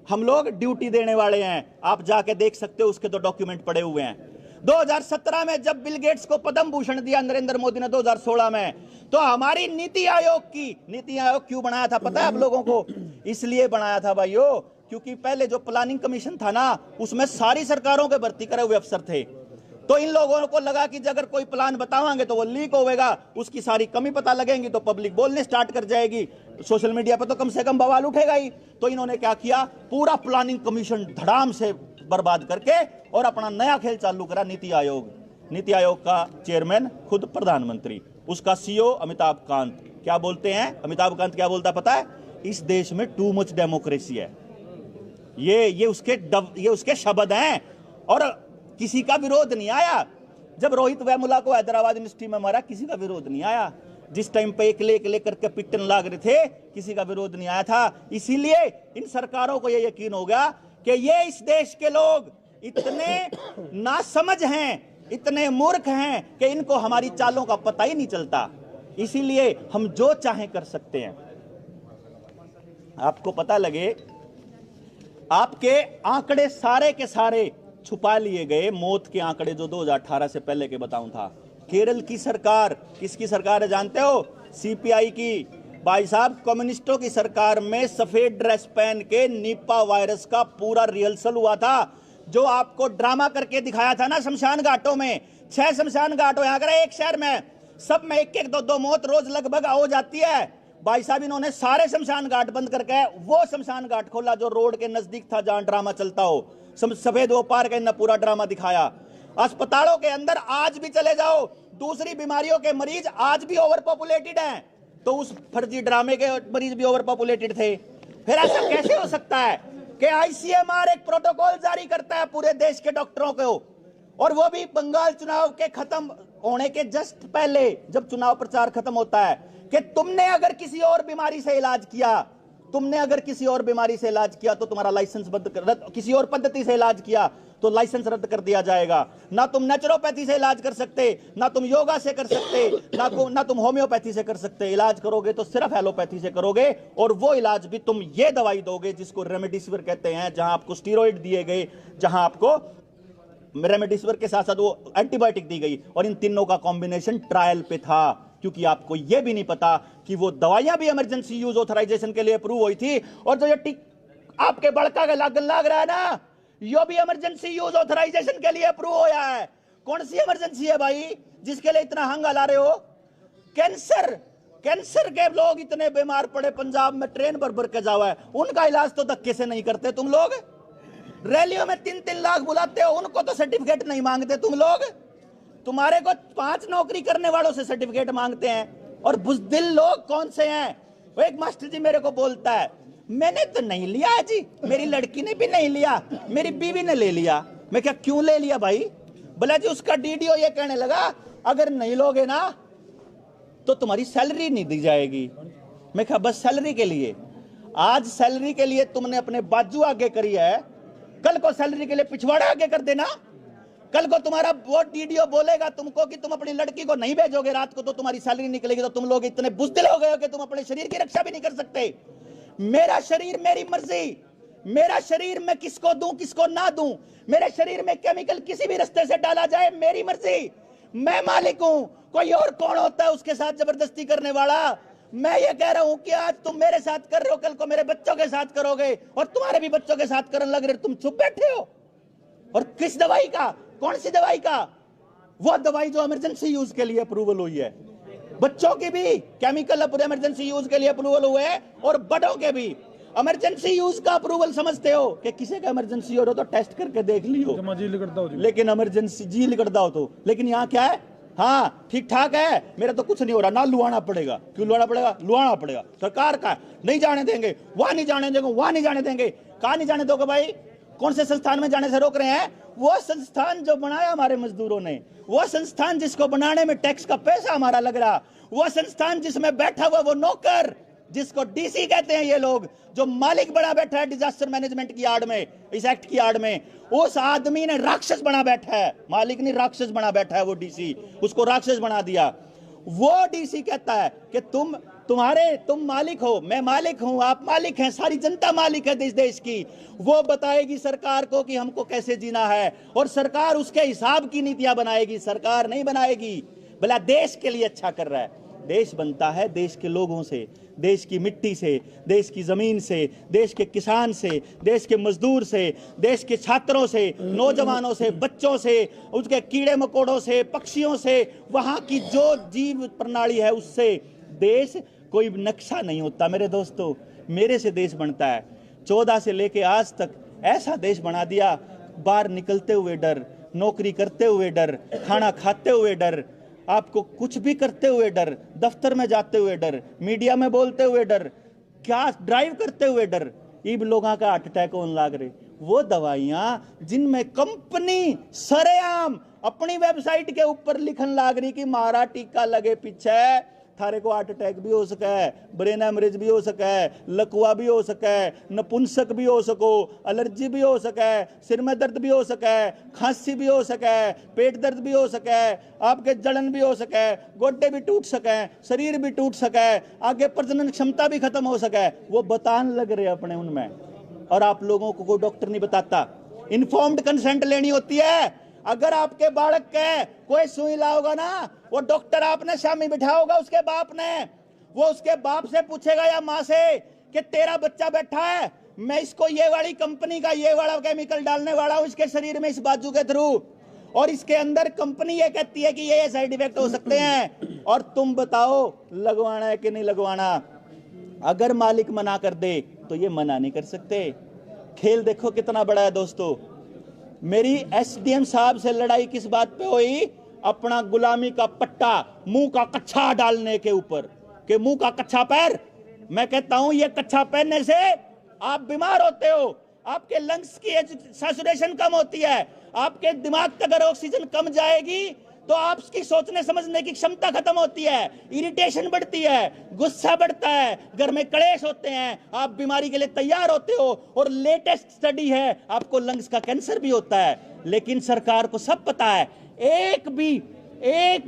हम लोग ड्यूटी देने वाले हैं। आप जाके देख सकते हो, उसके तो डॉक्यूमेंट पड़े हुए हैं। 2017 में जब बिल गेट्स को पद्म भूषण दिया नरेंद्र मोदी ने 2016 में, तो हमारी नीति आयोग क्यों बनाया था पता है आप लोगों को? इसलिए बनाया था भाइयों, क्योंकि पहले जो प्लानिंग कमीशन था ना, उसमें सारी सरकारों के भर्ती करे हुए अफसर थे। तो इन लोगों को लगा कि अगर कोई प्लान बतावांगे तो वो लीक होगा, उसकी सारी कमी पता लगेगी तो पब्लिक बोलने स्टार्ट कर जाएगी, सोशल मीडिया पर तो कम से कम बवाल उठेगा ही। तो इन्होंने क्या किया, पूरा प्लानिंग कमीशन धड़ाम से बर्बाद करके और अपना नया खेल चालू करा, नीति आयोग। नीति आयोग का चेयरमैन खुद प्रधानमंत्री, उसका CEO अमिताभ कांत। क्या बोलते हैं अमिताभ कांत, क्या बोलता पता है? इस देश में टू मच डेमोक्रेसी है। ये उसके शब्द हैं, और किसी का विरोध नहीं आया। जब रोहित वेमुला को हैदराबाद यूनिवर्सिटी में मारा, किसी का विरोध नहीं आया। जिस टाइम पे एक करके पिटन लाग रहे थे, किसी का विरोध नहीं आया था। इसीलिए इन सरकारों को यह यकीन हो गया कि ये इस देश के लोग इतने नासमझ हैं, इतने मूर्ख हैं कि इनको हमारी चालों का पता ही नहीं चलता। इसीलिए हम जो चाहें कर सकते हैं। आपको पता लगे, आपके आंकड़े सारे के सारे छुपा लिए गए, मौत के आंकड़े जो 2018 से पहले के बताऊं था। केरल की सरकार, किसकी सरकार है जानते हो? CPI की। भाई साहब, कम्युनिस्टों की सरकार में सफेद ड्रेस पहन के निपा वायरस का पूरा रिहर्सल हुआ था, जो आपको ड्रामा करके दिखाया था ना शमशान घाटों में। 6 शमशान घाट हो यहाँ कर एक शहर में, सब में 1-1, 2-2 मौत रोज लगभग हो जाती है। भाई साहब, इन्होंने सारे शमशान घाट बंद करके वो शमशान घाट खोला जो रोड के नजदीक था, जहां ड्रामा चलता हो। सफेद वो पार के पूरा ड्रामा दिखाया। अस्पतालों के अंदर आज भी चले जाओ, दूसरी बीमारियों के मरीज आज भी ओवर पॉपुलेटेड हैं, तो उस फर्जी ड्रामे के मरीज भी ओवर पॉपुलेटेड थे। फिर ऐसा कैसे हो सकता है कि ICMR एक प्रोटोकॉल जारी करता है पूरे देश के डॉक्टरों को, और वो भी बंगाल चुनाव के खत्म होने के जस्ट पहले, जब चुनाव प्रचार खत्म होता है, कि तुमने अगर किसी और बीमारी से इलाज किया, तो तुम्हारा लाइसेंस किसी और पद्धति से इलाज किया तो लाइसेंस रद्द कर दिया जाएगा। ना तुम नेचुरोपैथी से इलाज कर सकते, ना तुम योगा से कर सकते, ना तुम होम्योपैथी से कर सकते। इलाज करोगे तो सिर्फ एलोपैथी से करोगे, और वो इलाज भी तुम ये दवाई दोगे जिसको रेमडेसिविर कहते हैं, जहां आपको स्टीरॉइड दिए गए, जहां आपको रेमडेसिविर के साथ साथ वो एंटीबायोटिक दी गई, और इन तीनों का कॉम्बिनेशन ट्रायल पे था। क्योंकि आपको यह भी नहीं पता कि वो दवाइयां भी इमरजेंसी यूज ऑथराइजेशन के लिए अप्रूव हुई थी, और जो ये आपके बड़का का लाग रहा है ना, यो भी इमरजेंसी यूज ऑथराइजेशन के लिए अप्रूव होया है। कौन सी इमरजेंसी है भाई जिसके लिए इतना हंगा ला रहे हो? कैंसर के लोग इतने बीमार पड़े पंजाब में, ट्रेन भर भर के जावा है, उनका इलाज तो धक्के से नहीं करते तुम लोग। रैलियों में 3-3 लाख बुलाते हो, उनको तो सर्टिफिकेट नहीं मांगते तुम लोग। तुम्हारे को 5 नौकरी करने वालों से सर्टिफिकेट मांगते हैं। और बुज़दिल लोग कौन से हैं? वो एक मास्टर जी मेरे को बोलता है, मैंने तो नहीं लिया है जी, मेरी लड़की ने भी नहीं लिया, मेरी बीवी ने ले लिया। मैं क्या, क्यों ले लिया भाई? बोला जी उसका डीडीओ ये कहने लगा अगर नहीं लोगे ना तो तुम्हारी सैलरी नहीं दी जाएगी। मैं कहा बस सैलरी के लिए? आज सैलरी के लिए तुमने अपने बाजू आगे करी है, कल को सैलरी के लिए पिछवाड़ा आगे कर देना। कल को तुम्हारा वो डीडीओ बोलेगा तुमको कि तुम अपनी लड़की को नहीं भेजोगे रात को तो तुम्हारी सैलरी निकलेगी, तो तुम लोग इतने बुज़दिल हो गए हो कि तुम अपने शरीर की रक्षा भी नहीं कर सकते। मेरा शरीर मेरी मर्जी, मेरा शरीर मैं किसको दूं किसको ना दूं, मेरे शरीर में केमिकल किसी भी रास्ते से डाला जाए मेरी मर्जी, मैं मालिक हूं। कोई और कौन होता है उसके साथ जबरदस्ती करने वाला? मैं ये कह रहा हूं कि आज तुम मेरे साथ कर रहे हो, कल को मेरे बच्चों के साथ करोगे और तुम्हारे भी बच्चों के साथ करने लग रहे, तुम चुप बैठे हो। और किस दवाई का, कौन सी दवाई का? वो दवाई जो इमरजेंसी यूज के लिए अप्रूवल हुई है, बच्चों की भी केमिकल इमरजेंसी यूज के लिए अप्रूवल हुए है और बड़ों के भी। इमरजेंसी यूज का अप्रूवल समझते हो कि किसी का इमरजेंसी हो तो टेस्ट करके देख लियो, लेकिन इमरजेंसी जी लिखता हो तो। लेकिन यहाँ क्या है, हाँ ठीक ठाक है, मेरा तो कुछ नहीं हो रहा, ना लुआना पड़ेगा। क्यों लुआना पड़ेगा? लुआना पड़ेगा, सरकार का नहीं जाने देंगे, वहां नहीं जाने देंगे, वहां नहीं जाने देंगे। कहाँ नहीं जाने दोगे भाई? कौन से संस्थान में जाने से रोक रहे हैं? वो संस्थान जो बनाया हमारे मजदूरों ने, वो संस्थान जिसको बनाने में टैक्स का पैसा हमारा लग रहा, वो संस्थान जिसमें बैठा हुआ वो नौकर जिसको डीसी कहते हैं ये लोग, जो मालिक बना बैठा है डिजास्टर मैनेजमेंट की आड़ में, इस एक्ट की आड़ में, उस आदमी ने राक्षस बना बैठा है। मालिक नहीं, राक्षस बना बैठा है वो डीसी, उसको राक्षस बना दिया। वो डीसी कहता है कि तुम मालिक हो, मैं मालिक हूं, आप मालिक हैं, सारी जनता मालिक है इस देश की। वो बताएगी सरकार को कि हमको कैसे जीना है और सरकार उसके हिसाब की नीतियां बनाएगी, सरकार नहीं बनाएगी। भला देश के लिए अच्छा कर रहा है। देश बनता है देश के लोगों से, देश की मिट्टी से, देश की जमीन से, देश के किसान से, देश के मजदूर से, देश के छात्रों से, नौजवानों से, बच्चों से, उसके कीड़े मकोड़ों से, पक्षियों से, वहां की जो जीव प्रणाली है उससे। देश कोई नक्शा नहीं होता मेरे दोस्तों, मेरे से देश बनता है। 14 से लेके आज तक ऐसा देश बना दिया, बाहर निकलते हुए डर, नौकरी करते हुए डर, खाना खाते हुए डर, आपको कुछ भी करते हुए डर, दफ्तर में जाते हुए डर, मीडिया में बोलते हुए डर, क्या ड्राइव करते हुए डर। इन लोगों का हार्ट अटैक होने लग रहे। वो दवाइयां जिनमें कंपनी सरेआम अपनी वेबसाइट के ऊपर लिखन लग रही कि मारा टीका लगे पीछे थारे को हार्ट अटैक भी हो सका है, ब्रेन हेमरेज भी हो सका है, लकवा भी हो सका है, नपुंसक भी हो सको, एलर्जी भी हो सका है, सिर में दर्द भी हो सका है, खांसी भी हो सका है, पेट दर्द भी हो सका है, आपके जलन भी हो सका है, गोड्डे भी टूट सका है, शरीर भी टूट सका है, आगे प्रजनन क्षमता भी खत्म हो सका है। वो बताने लग रहे अपने उनमें, और आप लोगों को कोई डॉक्टर नहीं बताता। इन्फॉर्म्ड कंसेंट लेनी होती है। अगर आपके बालक के कोई सुई लाओगा ना, वो डॉक्टर आपने शामी बिठाओगा उसके बाप ने, वो उसके बाप से पूछेगा या माँ से कि तेरा बच्चा बैठा है, मैं इसको ये वाली कंपनी का ये वाला केमिकल डालने वाला हूं इसके शरीर में इस बाजू के थ्रू, और इसके अंदर कंपनी ये कहती है कि ये साइड इफेक्ट हो सकते हैं, और तुम बताओ लगवाना है कि नहीं लगवाना। अगर मालिक मना कर दे तो ये मना नहीं कर सकते। खेल देखो कितना बड़ा है दोस्तों। मेरी एसडीएम साहब से लड़ाई किस बात पे हुई? अपना गुलामी का पट्टा मुंह का कच्छा डालने के ऊपर, कि मुंह का कच्छा पैर। मैं कहता हूं ये कच्छा पहनने से आप बीमार होते हो, आपके लंग्स की सैचुरेशन कम होती है, आपके दिमाग तक अगर ऑक्सीजन कम जाएगी तो आपकी सोचने समझने की क्षमता खत्म होती है, इरिटेशन बढ़ती है, गुस्सा बढ़ता है, घर में क्लेश होते हैं, आप बीमारी के लिए तैयार होते हो। और लेटेस्ट स्टडी है आपको लंग्स का कैंसर भी होता है। लेकिन सरकार को सब पता है, एक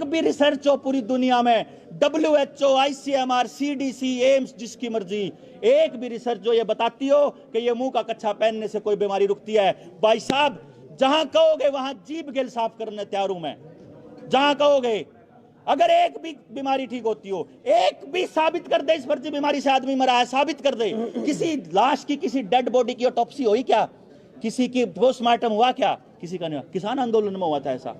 भी रिसर्च हो पूरी दुनिया में, WHO, ICMR, CDC, एम्स, जिसकी मर्जी, एक भी रिसर्च जो ये बताती हो कि ये मुंह का कच्छा पहनने से कोई बीमारी रुकती है। भाई साहब जहां कहोगे वहां जीभ गिल साफ करने तैयार हूं मैं, जहां कहोगे। अगर एक भी बीमारी ठीक होती हो, एक भी साबित कर दे इस फर्जी बीमारी से आदमी मरा है, साबित कर दे। किसी लाश की, किसी डेड बॉडी की ऑटोप्सी हुई क्या? किसी की पोस्टमार्टम हुआ क्या? किसी का नहीं हुआ। किसान आंदोलन में हुआ था ऐसा।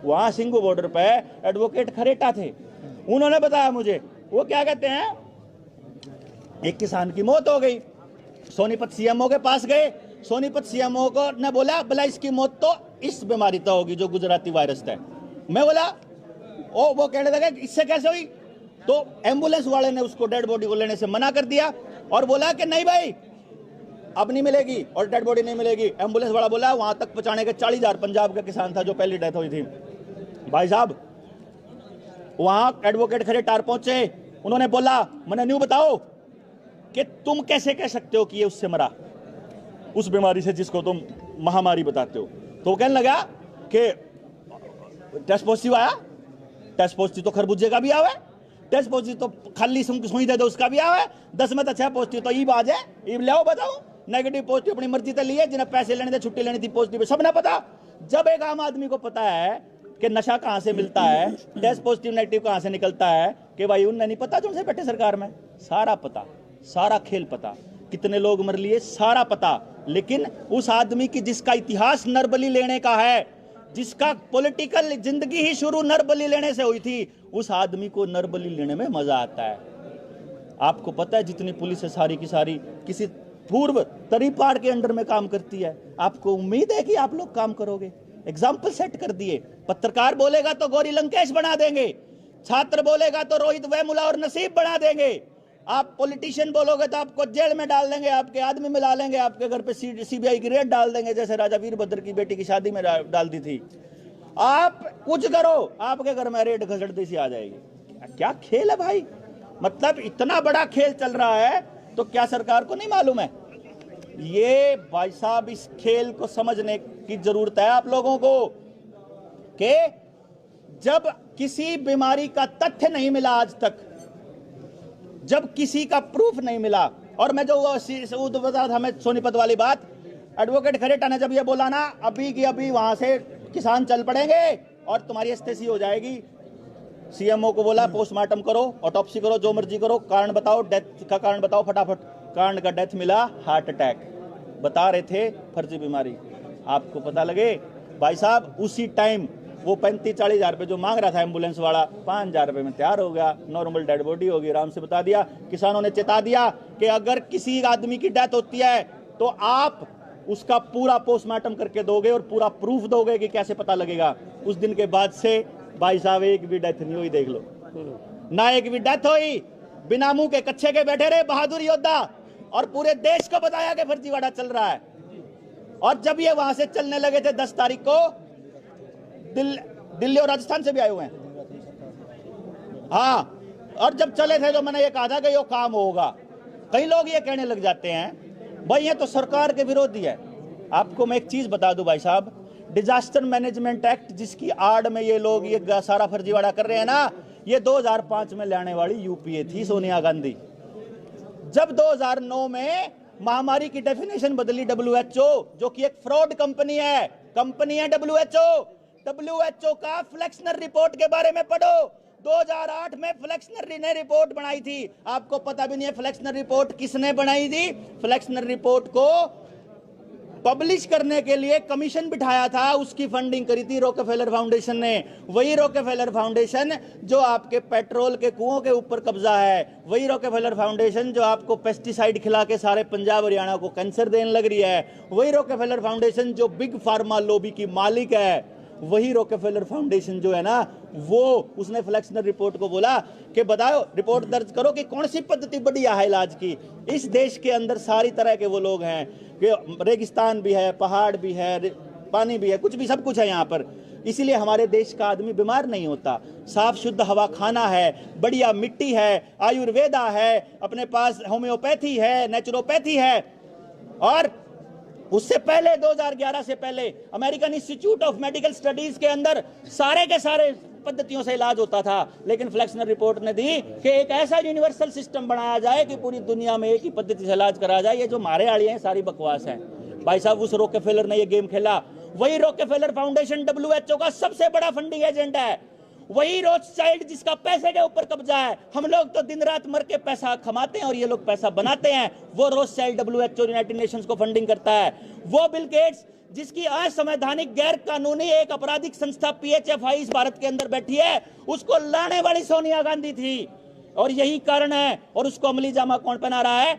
वहां सिंघू बॉर्डर पे एडवोकेट खरेटा थे, उन्होंने बताया मुझे, वो क्या कहते हैं, एक किसान की मौत हो गई, सोनीपत सीएमओ के पास गए, सोनीपत सीएमओ को ने बोला भला इसकी मौत तो इस बीमारी तो होगी जो गुजराती वायरस है। मैं बोला वो कहने लगे इससे कैसे हुई, तो एम्बुलेंस वाले ने उसको डेड बॉडी को लेने से मना कर दिया और बोला कि नहीं भाई अब नहीं मिलेगी और डेड बॉडी नहीं मिलेगी। एम्बुलेंस वाला बोला वहां तक पहुंचाने के 40,000 पंजाब का किसान था जो पहली डेथ हुई थी। भाई साहब वहां एडवोकेट खरेटार पहुंचे, उन्होंने बोला मैंने न्यू बताओ कि तुम कैसे कह सकते हो कि ये उससे मरा, उस बीमारी से जिसको तुम महामारी बताते हो। तो वो कहने लगा कि टेस्ट पॉजिटिव आया, टेस्ट पॉजिटिव तो खरबूजे का भी आवा है, टेस्ट पॉजिटिव तो खाली सुई दे दो उसका भी आवा है, 10 में तो 6 पॉजिटिव तो ई बाज है, ई ले बताओ, नेगेटिव पॉजिटिव अपनी मर्जी से लिए, जिन्हें पैसे लेने थे छुट्टी लेनी थी, पॉजिटिव सब ना पता। जब एक आम आदमी को पता है कि नशा कहां से मिलता है, टेस्ट पॉजिटिव नेगेटिव कहां से निकलता है, कि भाई उन्हें नहीं पता जो उनसे बैठे सरकार में, सारा पता, सारा खेल पता, कितने लोग मर लिए सारा पता। लेकिन उस आदमी की जिसका इतिहास नरबली लेने का है, जिसका पॉलिटिकल जिंदगी ही शुरू नरबली लेने से हुई थी, उस आदमी को नरबली लेने में मजा आता है। आपको पता है जितनी पुलिस है सारी की सारी किसी पूर्व तरीपाड़ के अंडर में काम करती है। आपको उम्मीद है कि आप लोग काम करोगे? एग्जाम्पल सेट कर दिए। पत्रकार बोलेगा तो गौरी लंकेश बना देंगे, छात्र बोलेगा तो रोहित वेमुला और नसीब बना देंगे, आप पॉलिटिशियन बोलोगे तो आपको जेल में डाल देंगे, आपके आदमी मिला लेंगे, आपके घर पे सीबीआई की रेड डाल देंगे, जैसे राजा वीरभद्र की बेटी की शादी में डाल दी थी। आप कुछ करो आपके घर में रेड घसड़ती सी आ जाएगी। क्या खेल है भाई, मतलब इतना बड़ा खेल चल रहा है, तो क्या सरकार को नहीं मालूम है? ये भाई साहब इस खेल को समझने की जरूरत है आप लोगों को, कि जब किसी बीमारी का तथ्य नहीं मिला आज तक, जब किसी का प्रूफ नहीं मिला, और मैं जो बता था, मैं सोनीपत वाली बात, एडवोकेट खरेटा ने जब ये बोला ना अभी की अभी वहां से किसान चल पड़ेंगे और तुम्हारी एस्थेसी हो जाएगी, सीएमओ को बोला पोस्टमार्टम करो, ऑटोप्सी करो, जो मर्जी करो, कारण बताओ, डेथ का कारण बताओ फटाफट। कारण का डेथ मिला हार्ट अटैक, बता रहे थे फर्जी बीमारी। आपको पता लगे भाई साहब उसी टाइम वो 35-40 हजार रुपये जो मांग रहा था एम्बुलेंस वाला, 5 हजार रुपये में तैयार हो गया, नॉर्मल डेड बॉडी होगी, आराम से बता दिया। किसानों ने चेता दिया कि अगर किसी आदमी की डेथ होती है तो आप उसका पूरा पोस्टमार्टम करके दोगे और पूरा प्रूफ दोगे कि कैसे पता लगेगा। उस दिन के बाद से भाई साहब एक भी डेथ नहीं हुई, देख लो ना, एक भी डेथ हुई। बिना मुंह के कच्छे के बैठे रहे बहादुर योद्धा, और पूरे देश को बताया कि फर्जीवाड़ा चल रहा है। और जब ये वहां से चलने लगे थे 10 तारीख को, दिल्ली और राजस्थान से भी आए हुए हैं, हाँ, और जब चले थे तो मैंने ये कहा था कि ये काम होगा। कई लोग ये कहने लग जाते हैं भाई ये तो सरकार के विरोधी है। आपको मैं एक चीज बता दूं भाई साहब, डिजास्टर मैनेजमेंट एक्ट जिसकी आड़ में ये लोग ये सारा फर्जीवाड़ा कर रहे हैं ना, ये 2005 में लाने वाली यूपीए थी सोनिया गांधी। जब 2009 में महामारी की डेफिनेशन बदली WHO, जो कि एक फ्रॉड कंपनी है WHO का फ्लेक्सनर रिपोर्ट के बारे में पढ़ो। 2008 में फ्लेक्सनर ने रिपोर्ट बनाई थी, आपको पता भी नहीं है फ्लेक्सनर रिपोर्ट किसने बनाई थी। फ्लेक्सनर रिपोर्ट को पब्लिश करने के लिए कमीशन बिठाया था, उसकी फंडिंग करी थी रॉकफेलर फाउंडेशन ने। वही रॉकफेलर फाउंडेशन जो आपके पेट्रोल के कुओं के ऊपर कब्जा है, वही रॉकफेलर फाउंडेशन जो आपको पेस्टिसाइड खिला के सारे पंजाब हरियाणा को कैंसर देने लग रही है, वही रॉकफेलर फाउंडेशन जो बिग फार्मा लॉबी की मालिक है, वही रॉकफेलर फाउंडेशन जो है ना, वो उसने फ्लेक्सनर रिपोर्ट को बोला कि बताओ, रिपोर्ट दर्ज करो कि कौन सी पद्धति बढ़िया है इलाज की। इस देश के अंदर सारी तरह के वो लोग हैं कि रेगिस्तान भी है, पहाड़ भी है, पानी भी है, कुछ भी, सब कुछ है यहाँ पर। इसीलिए हमारे देश का आदमी बीमार नहीं होता। साफ शुद्ध हवा खाना है, बढ़िया मिट्टी है, आयुर्वेदा है, अपने पास होम्योपैथी है, नेचुरोपैथी है। और उससे पहले 2011 से पहले American institute of medical studies के अंदर सारे के सारे पद्धतियों से इलाज होता था। लेकिन फ्लेक्सनर रिपोर्ट ने दी कि एक ऐसा यूनिवर्सल सिस्टम बनाया जाए कि पूरी दुनिया में एक ही पद्धति से इलाज करा जाए। ये जो मारे आड़ी हैं सारी बकवास है भाई साहब। उस रॉकफेलर ने ये गेम खेला। वही रॉकफेलर फाउंडेशन WHO का सबसे बड़ा फंडिंग एजेंट है, वही रोथशाइल्ड जिसका पैसे के ऊपर कब्जा है। हम लोग तो दिन रात मर के पैसा कमाते हैं और ये लोग पैसा बनाते हैं। वो रोथशाइल्ड WHO यूनाइटेड नेशंस को फंडिंग करता है। वो बिल गेट्स जिसकी असंवैधानिक गैर कानूनी एक आपराधिक संस्था PHFI इस भारत के अंदर बैठी है, उसको लाने वाली सोनिया गांधी थी। और यही कारण है, और उसको अमली जामा कौन पहना रहा है?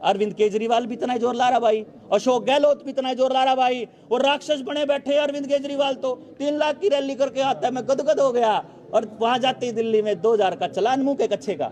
अरविंद केजरीवाल भी इतना जोर ला रहा भाई, अशोक गहलोत भी इतना जोर ला रहा भाई। वो राक्षस बने बैठे अरविंद केजरीवाल तो 3 लाख की रैली करके आता है, मैं गदगद हो गया। और वहां जाते ही दिल्ली में 2000 का चलान मुंह के कच्चे का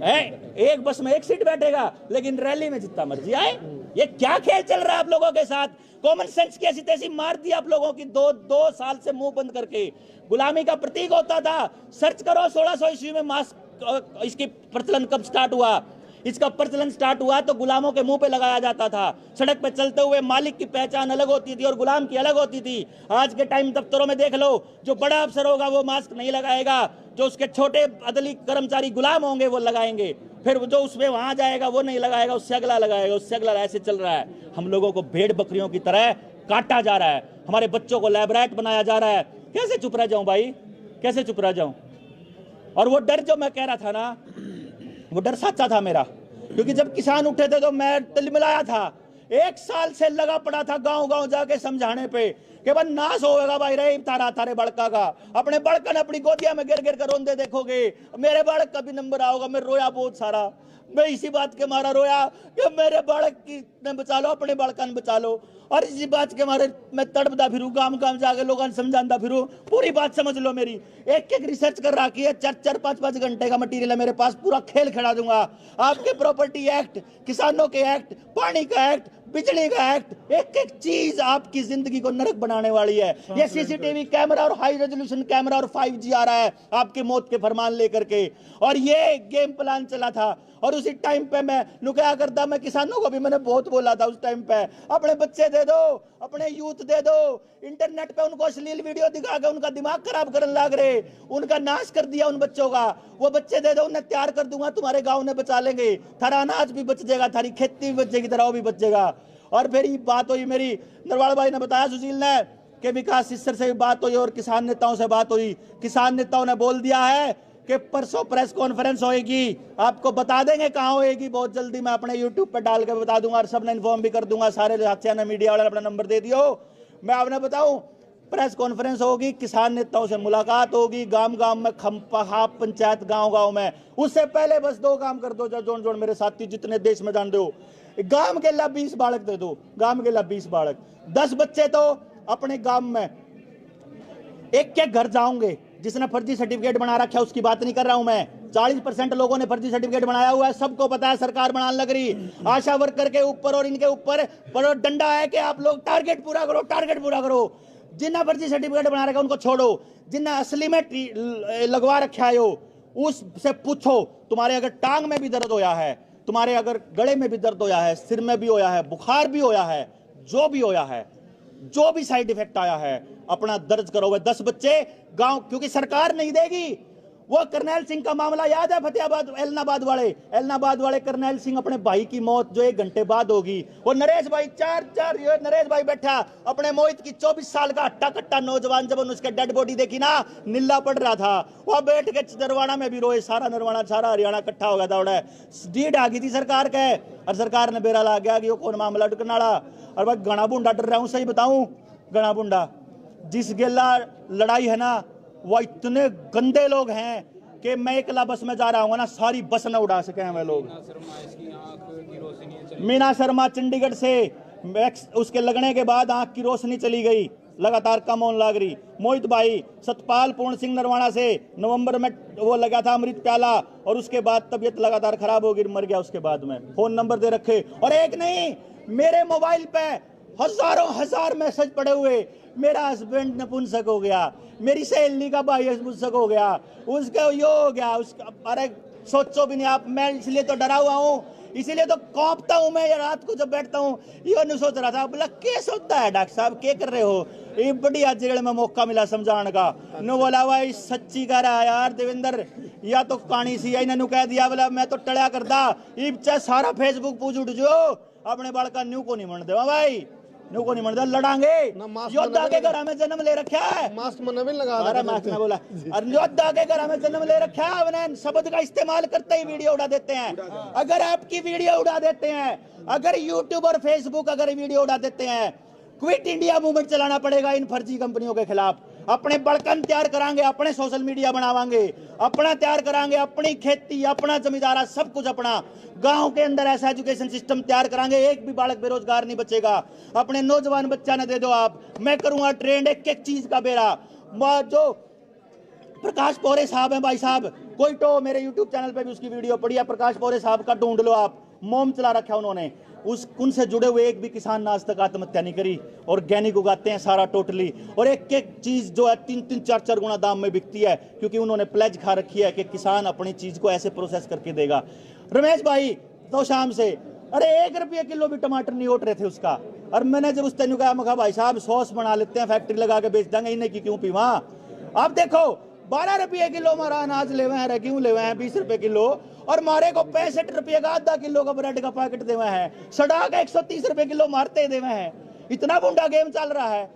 है, एक बस में 1 सीट बैठेगा, लेकिन रैली में जितना मर्जी आए। ये क्या खेल चल रहा है आप लोगों के साथ? कॉमन सेंस की ऐसी तैसी मार दी आप लोगों की। 2 साल से मुंह बंद करके गुलामी का प्रतीक होता था। सर्च करो 1600 ईस्वी में मास्क इसकी प्रचलन कब स्टार्ट हुआ। इसका प्रचलन स्टार्ट हुआ तो गुलामों के मुंह पे लगाया जाता था। सड़क पे चलते हुए मालिक की पहचान अलग होती थी और गुलाम की अलग होती थी। आज के टाइम दफ्तरों में देख लो, जो बड़ा अफसर होगा वो मास्क नहीं लगाएगा, जो उसके छोटे अदली कर्मचारी गुलाम होंगे वो लगाएंगे, फिर जो उसमें वहां जाएगा वो नहीं लगाएगा, उससे अगला लगाएगा, उससे अगला। ऐसे चल रहा है। हम लोगों को भेड़ बकरियों की तरह काटा जा रहा है, हमारे बच्चों को लैबरेट बनाया जा रहा है। कैसे चुप रह जाऊं भाई, कैसे चुप रह जाऊं? और वो डर जो मैं कह रहा था ना, वो डर सच्चा था मेरा, क्योंकि जब किसान उठे थे तो मैं तिलमिलाया था। 1 साल से लगा पड़ा था गांव गांव जाके समझाने पे कि बस नाश होगा भाई रे तारे बड़का का। अपने बड़कन अपनी गोदिया में गिर गिर कर रोंदे देखोगे, मेरे बड़क का भी नंबर आओगा। मैं रोया बहुत सारा, मैं इसी बात के मारा रोया कि मेरे बड़क की ने बचा लो, अपने बड़कन बचा लो। और इसी बात के मारे मैं तड़पदा फिरूं, गांव गांव जाके लोगों ने समझाता फिरूं। पूरी बात समझ लो मेरी। एक रिसर्च कर रखी है, 4-4, 5-5 घंटे का मटीरियल है मेरे पास, पूरा खेल खिला दूंगा। आपके प्रॉपर्टी एक्ट, किसानों के एक्ट, पानी का एक्ट, बिजली का एक्ट, एक चीज आपकी जिंदगी को नरक बनाने वाली है। ये सीसीटीवी कैमरा और हाई रेजोल्यूशन कैमरा और 5G आ रहा है आपके मौत के फरमान लेकर के। और ये गेम प्लान चला था। और उसी टाइम पे मैं क्या करता, मैं किसानों को भी मैंने बहुत बोला था उस टाइम पे, अपने बच्चे दे दो, अपने यूथ दे दो। इंटरनेट पे उनको अश्लील वीडियो दिखा के उनका दिमाग खराब करने लग रहे, उनका नाश कर दिया उन बच्चों का। वो बच्चे दे दो, उन्हें तैयार कर दूंगा, तुम्हारे गांव ने बचा लेंगे, थारा अनाज भी बच जाएगा, थारी खेती भी बचेगी, तरह भी बचेगा। और फिर ये बात हुई मेरी, नरवाल भाई ने बताया, सुशील ने, कि विकास सिस्टर से भी बात हुई और किसान नेताओं से बात हुई। किसान नेताओं ने बोल दिया है कि परसों प्रेस कॉन्फ्रेंस होएगी, आपको बता देंगे कहां होएगी बहुत जल्दी। मैं अपने यूट्यूब पे डाल के बता दूंगा और सबने इन्फॉर्म भी कर दूंगा। सारे चैनल मीडिया वाले अपना नंबर दे दियो, मैं आपने बताऊं, प्रेस कॉन्फ्रेंस होगी, किसान नेताओं से मुलाकात होगी, गांव गांव में, खंपा पंचायत गांव गांव में। उससे पहले बस 2 काम कर दो, जो जोड़ मेरे साथी जितने देश में जान दो, गांव के ला 20 बालक दे दो, गांव के ला 20 बालक, 10 बच्चे तो अपने गांव में एक घर जाओगे। जिसने फर्जी सर्टिफिकेट बना रखा है उसकी बात नहीं कर रहा हूं मैं, 40% लोगों ने फर्जी सर्टिफिकेट बनाया हुआ है, सबको पता है, सरकार बनाने लग रही। आशा वर्कर के ऊपर और इनके ऊपर बड़ा डंडा है कि आप लोग टारगेट पूरा करो, टारगेट पूरा करो। जिन्हें फर्जी सर्टिफिकेट बना रखा है उनको छोड़ो, जिन्हें असली में लगवा रखा है उससे पूछो, तुम्हारे अगर टांग में भी दर्द होया है, तुम्हारे अगर गले में भी दर्द होया है, सिर में भी होया है, बुखार भी होया है, जो भी होया है, जो भी साइड इफेक्ट आया है, अपना दर्ज करो। वह 10 बच्चे गांव, क्योंकि सरकार नहीं देगी। वो करनैल सिंह का मामला याद है, फतेहाबाद एलनाबाद वाले करनैल सिंह, अपने भाई की मौत जो 1 घंटे बाद होगी। वो नरेश भाई नरेश भाई बैठा अपने मोहित की 24 साल का हट्टा कट्टा नौजवान, जब उसके डेड बॉडी देखी ना, नीला पड़ रहा था, वह बैठ के नरवाना में भी रोए। सारा नरवाना, सारा हरियाणा इकट्ठा हो गया था। उड़े डीड आ गई थी सरकार के, और सरकार ने बेरा ला गया कि वो कौन मामला ढकनाड़ा। और भाई गणा बुंडा डर रहा हूं, सही बताऊं, गणा बुंडा जिस गेला लड़ाई है ना, वो इतने गंदे लोग हैं कि मैं एकला बस में जा रहा हूँ ना, सारी बस न उड़ा सके हैं लोग। मीना शर्मा चंडीगढ़ से, उसके लगने के बाद आंख की रोशनी चली गई, लगातार कम होने लग रही। मोहित भाई, सतपाल पूर्ण सिंह नरवाना से नवंबर में वो लगा था अमृत प्याला, और उसके बाद तबीयत लगातार खराब हो गई, मर गया उसके बाद में। फोन नंबर दे रखे, और एक नहीं, मेरे मोबाइल पे हजारों हजार मैसेज पड़े हुए। मेरा हस्बैंड नपुंसक हो गया, मेरी सहेली का भाई नपुंसक हो गया, उसका यो हो गया, उसका, अरे सोचो भी नहीं आप। मैं इसलिए तो डरा हुआ हूँ, इसीलिए तो कांपता हूँ मैं रात को जब बैठता हूँ। ये नहीं सोच रहा था, बोला केस होता है डॉक्टर साहब, क्या कर रहे हो? ये बढ़िया जगह में मौका मिला समझाने का। नो बोला भाई सच्ची कह रहा है यार देवेंद्र, या तो कहानी सी इन्होंने कह दिया, बोला मैं तो टड़िया करता। चाहे सारा फेसबुक पूछ उठ जो, अपने बालका न्यू को नहीं मन दे भाई, न्यू को नहीं मन दे, लड़ांगे। योद्धा के घर में जन्म ले रखा है, मास्क में नहीं लगा, अरे मास्क में बोला, और योद्धा के घर में जन्म ले रखा है, अपने शब्द का इस्तेमाल करते ही वीडियो उड़ा देते हैं। अगर आपकी वीडियो उड़ा देते हैं, अगर यूट्यूब और फेसबुक अगर वीडियो उड़ा देते हैं, क्विट इंडिया मूवमेंट चलाना पड़ेगा इन फर्जी कंपनियों के खिलाफ। अपने बड़कन तैयार करांगे, अपने सोशल मीडिया बनावांगे, अपना तैयार करांगे, अपनी खेती, अपना जमींदारा, सब कुछ अपना। गांव के अंदर ऐसा एजुकेशन सिस्टम तैयार करांगे, एक भी बालक बेरोजगार नहीं बचेगा। अपने नौजवान बच्चा ने दे दो आप, मैं करूंगा ट्रेंड एक एक चीज का बेरा। जो प्रकाश पोरे साहब हैं भाई साहब, कोई तो मेरे यूट्यूब चैनल पे भी उसकी वीडियो पड़ी है, प्रकाश पोरे साहब का ढूंढ लो आप, मोम चला रखा उन्होंने। उनसे जुड़े हुए एक भी किसान ने आज तक आत्महत्या नहीं करी। ऑर्गेनिक उगाते हैं सारा टोटली, और एक एक चीज जो है 3-3, 4-4 गुना दाम में बिकती है, क्योंकि उन्होंने प्लेज खा रखी है कि किसान अपनी चीज को ऐसे प्रोसेस करके देगा। रमेश भाई तो शाम से अरे 1 रुपये किलो भी टमाटर नहीं उठ रहे थे उसका, और मैंने जब उस तेन कहा, मैं कहा भाई साहब सॉस बना लेते हैं, फैक्ट्री लगा के बेच देंगे, इन्हें की क्यों पीवा। आप देखो 12 रुपये किलो हमारा अनाज ले हुए हैं, गेहूं ले हुए हैं 20 रुपए किलो, और मारे को 65 रुपये का आधा किलो का ब्रेड का पैकेट दे हुए हैं, सड़ा के 130 रुपए किलो मारते दे हुए हैं। इतना बुंडा गेम चल रहा है।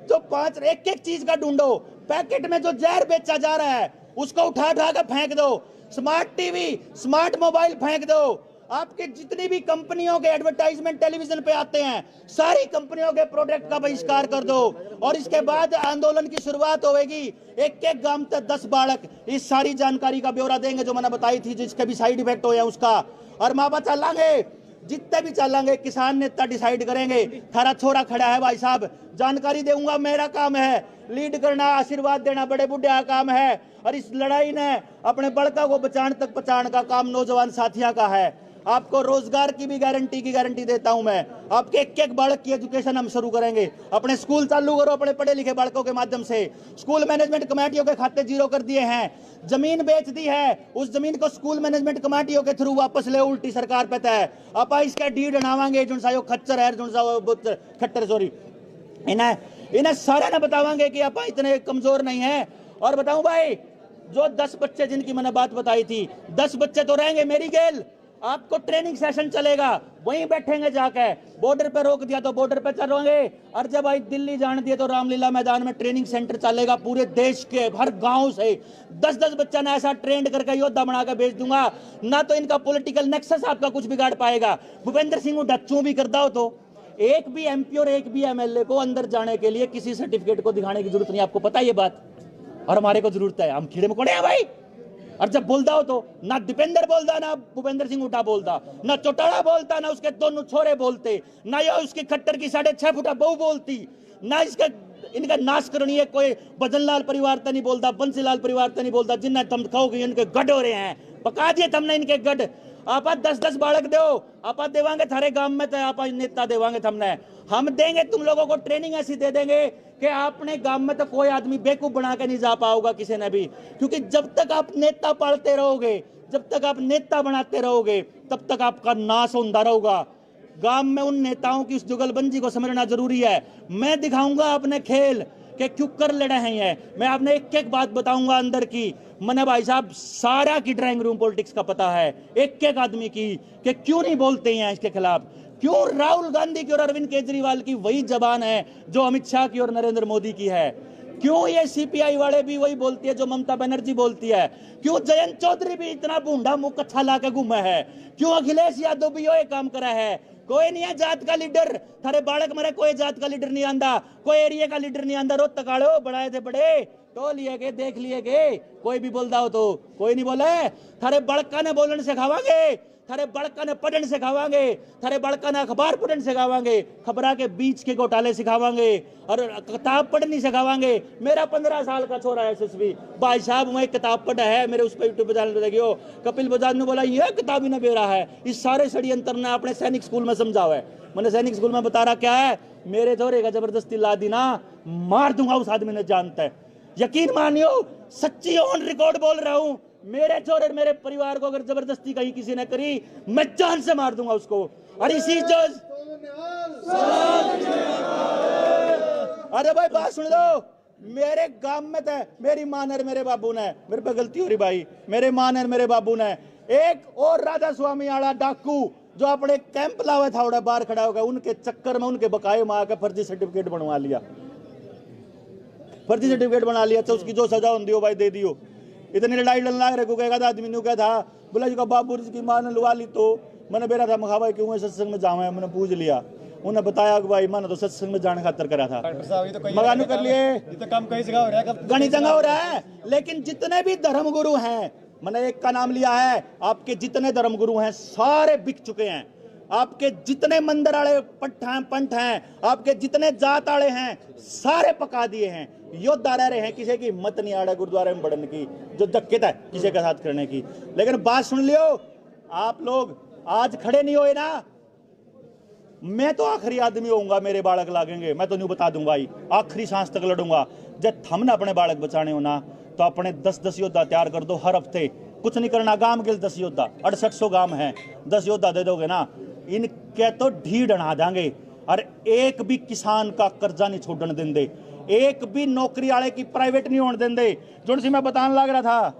जो 5 एक एक चीज का ढूंढो, पैकेट में जो जहर बेचा जा रहा है उसको उठा उठा के फेंक दो, स्मार्ट टीवी, स्मार्ट मोबाइल फेंक दो। आपके जितनी भी कंपनियों के एडवर्टाइजमेंट टेलीविजन पे आते हैं, सारी कंपनियों के प्रोडक्ट का बहिष्कार कर दो, और इसके बाद आंदोलन की शुरुआत होगी। एक एक गांव तक 10 बालक इस सारी जानकारी का ब्यौरा देंगे जो मैंने बताई थी, जिसके भी साइड इफेक्ट हो उसका। और मापा चलांगे, जितने भी चलांगे, किसान नेता डिसाइड करेंगे। थारा छोरा खड़ा है भाई साहब, जानकारी दूंगा, मेरा काम है लीड करना, आशीर्वाद देना बड़े बुढ़े का काम है, और इस लड़ाई ने अपने बड़का को बचाने तक पहुंचाने का काम नौजवान साथियों का है। आपको रोजगार की भी गारंटी देता हूं मैं। आपके एक एक बालक की एजुकेशन हम शुरू करेंगे। अपने स्कूल चालू करो, अपने पढ़े लिखे बालकों के माध्यम से। स्कूल मैनेजमेंट कमेटियों के खाते जीरो कर दिए हैं, जमीन बेच दी है, उस जमीन को स्कूल मैनेजमेंट कमेटियों के थ्रू वापस ले, उल्टी सरकार पे है। आप इसका डीड बनावांगे, जो सा खच्चर है, जो सा खट्टर सॉरी, इन्हें सारे ने बतावांगे कि आप इतने कमजोर नहीं है। और बताऊं भाई, जो 10 बच्चे जिनकी मैंने बात बताई थी, 10 बच्चे तो रहेंगे मेरी गेल। आपको ट्रेनिंग सेशन चलेगा, वहीं बैठेंगे जाके। बॉर्डर पे रोक दिया तो बॉर्डर पे चलोगे, और जब आई दिल्ली जान दिए तो रामलीला मैदान में ट्रेनिंग सेंटर चलेगा। पूरे देश के हर गांव से 10-10 बच्चा ने ऐसा ट्रेंड करके योद्धा बना के भेज दूंगा। ना तो इनका पॉलिटिकल नेक्सस आपका कुछ बिगाड़ पाएगा। भूपेंद्र सिंह डच्चू भी करता हो तो एक भी एमपी और एक भी एमएलए को अंदर जाने के लिए किसी सर्टिफिकेट को दिखाने की जरूरत नहीं, आपको पता है ये बात, और हमारे को जरूरत है। हम कीड़े मकोड़े हैं भाई। और जब बोलता हो तो ना दीपेंद्र बोलता, ना भूपेंद्र सिंह हुड्डा बोलता, ना चौटाला बोलता, ना उसके दोनों छोरे बोलते, ना ये उसकी खट्टर की 6.5 फुटा बहू बोलती, ना इसका इनका नाश करनी है कोई भजनलाल परिवार तो नहीं बोलता, बंसीलाल परिवार तो नहीं बोलता, जिन्हें तुम खाओगे इनके गढ़ हो रहे हैं, पका दिए तुमने इनके गढ़। आप 10-10 बालक दो, आप देवांगे थारे गांव में, तो आप नेता देवांगे हमने। हम देंगे तुम लोगों को ट्रेनिंग ऐसी दे देंगे कि आपने गांव में तो कोई आदमी बेवकूफ बना के नहीं जा पाओगा किसी ने भी। क्योंकि जब तक आप नेता पालते रहोगे, जब तक आप नेता बनाते रहोगे, तब तक आपका नाश होता रहेगा। गांव में उन नेताओं की उस जुगलबंदी को समझना जरूरी है। मैं दिखाऊंगा अपने खेल के क्यों कर लड़े हैं ये। मैं आपने एक एक बात बताऊंगा अंदर की। मैंने भाई साहब सारा की ड्राइंग रूम पॉलिटिक्स का पता है, एक एक आदमी की, कि क्यों नहीं बोलते हैं इसके खिलाफ। क्यों राहुल गांधी की और अरविंद केजरीवाल की वही जबान है जो अमित शाह की और नरेंद्र मोदी की है। क्यों ये सीपीआई वाले भी वही बोलती है जो ममता बनर्जी बोलती है। क्यों जयंत चौधरी भी इतना बूंढा मुंह कच्छा ला के घूमा है। क्यों अखिलेश यादव भी ये काम करा है। कोई नहीं है जात का लीडर, थारे बालक मरे कोई जात का लीडर नहीं आंदा, कोई एरिया का लीडर नहीं आंदा। रोज तकाड़ो बढ़ाए थे बड़े तो लिए के देख लिए के, कोई भी बोलता हो तो कोई नहीं बोले। थारे बड़का ने बोलने सिखावांगे, थारे बड़का ने पढ़ने सिखावांगे, थारे बड़का ने अखबार पढ़ने सिखावांगे, खबरा के बीच के घोटाले सिखावांगे, और किताब पढ़नी सिखावांगे। मेरा 15 साल का छोरा है एसएसबी भाई साहब, मैं किताब पढ़ा है, मेरे उस पर यूट्यूब चैनल पे देखियो। कपिल बजाज ने बोला ये किताब ही ना बेरा है। इस सारे षड्यंत्र ने अपने सैनिक स्कूल में समझा हुआ है। मैंने सैनिक स्कूल में बता रहा क्या है, मेरे छोरे का जबरदस्ती ला दी ना, मार दूंगा उस आदमी ने जानता है। यकीन मानियो, सच्ची ऑन रिकॉर्ड बोल रहा हूं, मेरे छोरे मेरे परिवार को अगर जबरदस्ती कहीं किसी ने करी, मैं जान से मार दूंगा उसको। और इसी जो अरे भाई बात सुन लो, मेरे गांव में तो मेरी मां ने मेरे बाबू ने, मेरे पे गलती हो रही भाई, मेरे मां ने मेरे बाबू ने, एक और राधा स्वामी आला डाकू जो अपने कैंप लावे था उड़ा बाहर खड़ा हो गया, उनके चक्कर में उनके बकाये में आकर फर्जी सर्टिफिकेट बनवा लिया, फर्जी सर्टिफिकेट बना लिया। तो उसकी जो सजा होती हो भाई दे दियो। इतनी लड़ाई लड़ना रखो कहेगा आदमी ने क्या था, बोला जी का बाबू की मां ने लुआ ली तो मैंने बेरा था मखा भाई क्यों सत्संग में जावा है, मैंने पूछ लिया। उन्हें बताया कि भाई मैंने तो सत्संग में जाने खातर करा था, मगानू कर लिए, काम कई जगह हो रहा है, घनी जगह हो रहा है। लेकिन जितने भी धर्मगुरु हैं, मैंने एक का नाम लिया है, आपके जितने धर्मगुरु हैं सारे बिक चुके हैं। आपके जितने मंदिर वाले पंथ हैं, आपके जितने जात वाले हैं, सारे पका दिए हैं। योद्धा रह रहे हैं, किसी की हिम्मत नहीं आ रहा गुरुद्वारे में बढ़ने की, जो धक्केत है किसी के साथ करने की। लेकिन बात सुन लियो, आप लोग आज खड़े नहीं होए ना, मैं तो आखिरी आदमी होऊंगा, मेरे बालक लागेंगे, मैं तो नहीं बता दूंगा ही, आखिरी सांस तक लड़ूंगा। जब हम ना अपने बालक बचाने हो ना, तो अपने 10-10 योद्धा तैयार कर दो। हर हफ्ते कुछ नहीं करना, गांव के 10 योद्धा, 6800 गांव हैं, 10 योद्धा दे दोगे ना, इनके तो ढी डना देंगे। और एक भी किसान का कर्जा नहीं छोड़ने देंगे, एक भी नौकरी वाले की प्राइवेट नहीं होने देंगे। जो सी मैं बताने लग रहा था,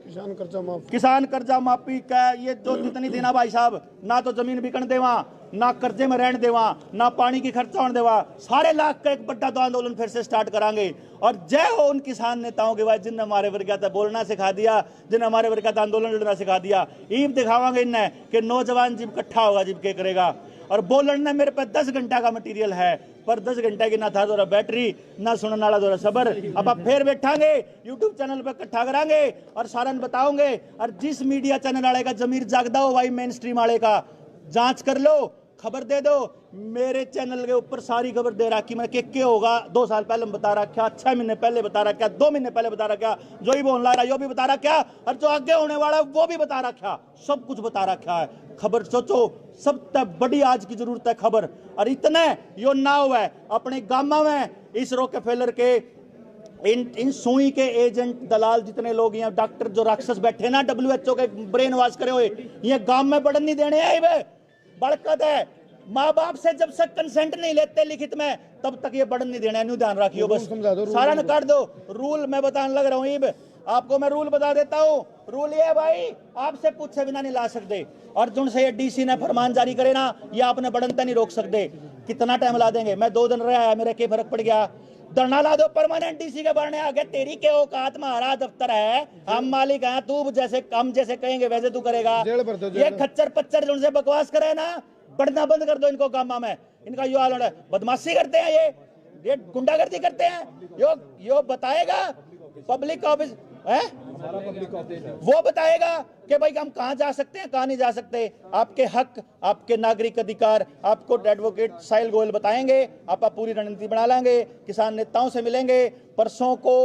किसान कर्जा माफी का ये जो जितनी देना भाई साहब, ना तो जमीन बिकन देवा, ना कर्जे में रहने देवा, ना पानी की खर्चा होने देवा, सारे लाख का एक बड़ा आंदोलन फिर से स्टार्ट करांगे। और जय हो उन किसान नेताओं के भाई जिनने हमारे वर्ग बोलना सिखा दिया, जिन्हें हमारे वर्ग आंदोलन लड़ना सिखा दिया। ईब दिखावांगे इन्हें कि नौजवान जिब इकट्ठा होगा, जिब के करेगा। और बोलने मेरे पे 10 घंटा का मटेरियल है, पर 10 घंटे की ना था दोरा बैटरी, ना सुनने वाला दोरा सबर। अब आप फिर बैठांगे यूट्यूब चैनल पे इकट्ठा करांगे और सारन बताओगे। और जिस मीडिया चैनल वाले का जमीर जागदा हो भाई, मेन स्ट्रीम वाले का जांच कर लो, खबर दे दो। मेरे चैनल के ऊपर सारी खबर दे रखी मैं, के होगा 2 साल पहले बता रखा, 6 महीने पहले बता रखा, 2 महीने पहले बता रखा, जो ही बोल रहा है यो भी बता रखा, और जो आगे होने वाला है वो भी बता रखा, सब कुछ बता रखा है। खबर सोचो, सब तक बड़ी आज की जरूरत है खबर। और इतने यो ना हुआ है अपने गामा में इस रोकेफेलर के इन सुई के एजेंट दलाल जितने लोग यहाँ डॉक्टर जो राक्षस बैठे ना WHO के ब्रेन वॉश करे हुए, ये गांव में बढ़न नहीं देने आई वे बड़कत है। माँ बाप से जब तक कंसेंट नहीं लेते लिखित में, तब तक ये बढ़न नहीं देने, न्यू ध्यान रखियो। बस सारा न कर दो रूल, मैं बताने लग रहा हूँ आपको, मैं रूल बता देता हूँ। रूल ये है भाई, आपसे पूछे बिना नहीं ला सकते। और जो से DC ने फरमान जारी करे ना, ये आपने बढ़नता नहीं रोक सकते। कितना टाइम ला देंगे? मैं 2 दिन रहा, मेरे क्या फर्क पड़ गया? धरना ला दो परमानेंट DC के बढ़ने आगे, तेरी के औकात हमारा दफ्तर है, हम मालिक हैं, तू जैसे हम जैसे कहेंगे वैसे तू करेगा। ये खच्चर पच्चर जो बकवास करे ना, बढ़ना बंद कर दो इनको गामा में। इनका यो हाल है, बदमाशी करते हैं, ये गुंडागर्दी करते हैं। यो बताएगा पब्लिक ऑफिस है, वो बताएगा कि भाई हम कहां जा सकते हैं, कहां नहीं जा सकते। आपके हक, आपके नागरिक अधिकार आपको एडवोकेट साहिल गोयल बताएंगे। आप पूरी रणनीति बना लेंगे, किसान नेताओं से मिलेंगे। परसों को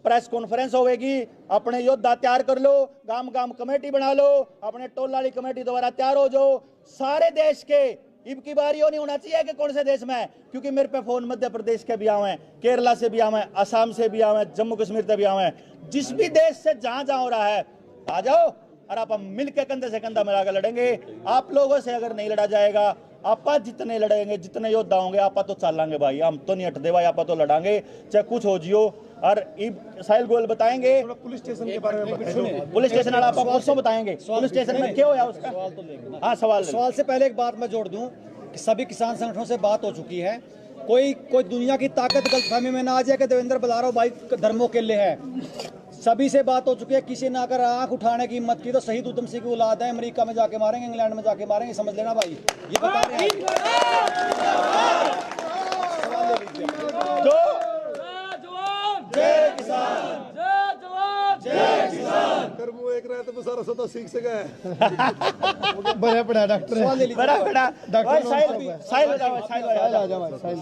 प्रेस कॉन्फ्रेंस होगी, अपने योद्धा तैयार कर लो, गांव गांव कमेटी बना लो, अपने टोल वाली कमेटी दोबारा तैयार हो जाओ। सारे देश के इब की बारी नहीं होना चाहिए कि कौन से देश में, क्योंकि मेरे पे फोन मध्य प्रदेश के भी आए हैं, केरला से भी आए हैं, असम से भी आए हैं, जम्मू कश्मीर से भी आए हैं। जिस भी देश से जहां जहां हो रहा है आ जाओ, और आप मिलकर कंधे से कंधा मिलाकर लड़ेंगे। आप लोगों से अगर नहीं लड़ा जाएगा, आप जितने लड़ेंगे, जितने योद्धा होंगे, आप तो चलांगे भाई, हम तो नहीं हटते भाई, आप तो लड़ांगे चाहे कुछ हो जियो। और साहिल गोयल बताएंगे पुलिस स्टेशन के बारे में बताएंगे। पुलिस स्टेशन वाला आप परसों बताएंगे पुलिस स्टेशन में क्या होया उसका। हाँ, सवाल से पहले एक बात मैं जोड़ दूं कि सभी किसान संगठनों से बात हो चुकी है। कोई दुनिया की ताकत गलतफहमी में ना आ जाए कि देवेंद्र बलाराव भाई धर्मों के लिए है। सभी से बात हो चुकी है। किसी ने अगर आंख उठाने की हिम्मत की तो शहीद उधम सिंह की औलाद है, अमेरिका में जाके मारेंगे, इंग्लैंड में जाके मारेंगे, समझ लेना भाई, ये बता रहे हैं। जय किसान, जय किसान। कर्मू एक रहते तो सारा सदा सीख से गए। बड़ा बड़ा डॉक्टर है, बड़ा डॉक्टर साहिल आ जाओ भाई, साहिल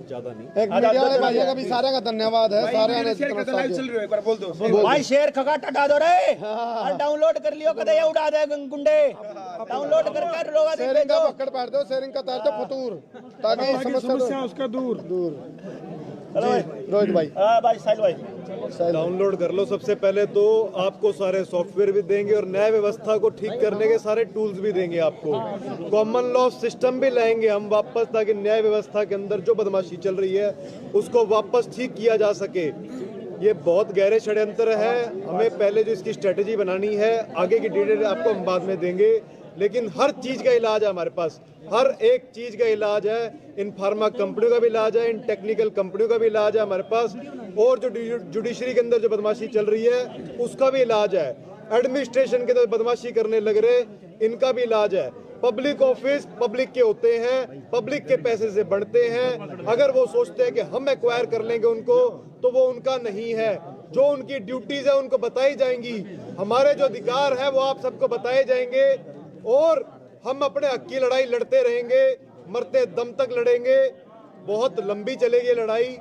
ज्यादा नहीं। एक मीडिया वाले भाइयों का भी सारे का धन्यवाद है, सारे ने लाइव चल रही है, एक बार बोल दो भाई। शेयर खगा टटा दो रे, और डाउनलोड कर लियो, कदे उड़ा दे गुंडे, डाउनलोड कर लोग शेयरिंग का पकड़ पाड़ दो, शेयरिंग का तार दो फतूर, ताकि समस्या उसका दूर रोहित भाई। भाई साहिल भाई डाउनलोड कर लो। सबसे पहले तो आपको सारे सॉफ्टवेयर भी देंगे और न्याय व्यवस्था को ठीक करने के सारे टूल्स भी देंगे आपको। कॉमन लॉ सिस्टम भी लाएंगे हम वापस, ताकि न्याय व्यवस्था के अंदर जो बदमाशी चल रही है उसको वापस ठीक किया जा सके। ये बहुत गहरे षड्यंत्र है, हमें पहले जो इसकी स्ट्रेटेजी बनानी है, आगे की डिटेल आपको हम बाद में देंगे। लेकिन हर चीज का इलाज है हमारे पास, हर एक चीज का इलाज है। इन फार्मा कंपनियों का भी इलाज है, इन टेक्निकल कंपनियों का भी इलाज है हमारे पास, और जो जुडिशरी के अंदर जो बदमाशी चल रही है उसका भी इलाज है। एडमिनिस्ट्रेशन के अंदर बदमाशी करने लग रहे, इनका भी इलाज है। पब्लिक ऑफिस पब्लिक के होते हैं, पब्लिक के पैसे से बढ़ते हैं। अगर वो सोचते हैं कि हम एक्वायर कर लेंगे उनको, तो वो उनका नहीं है। जो उनकी ड्यूटीज है उनको बताई जाएंगी, हमारे जो अधिकार है वो आप सबको बताए जाएंगे, और हम अपने हक की लड़ाई लड़ते रहेंगे, मरते दम तक लड़ेंगे। बहुत लंबी चलेगी लड़ाई,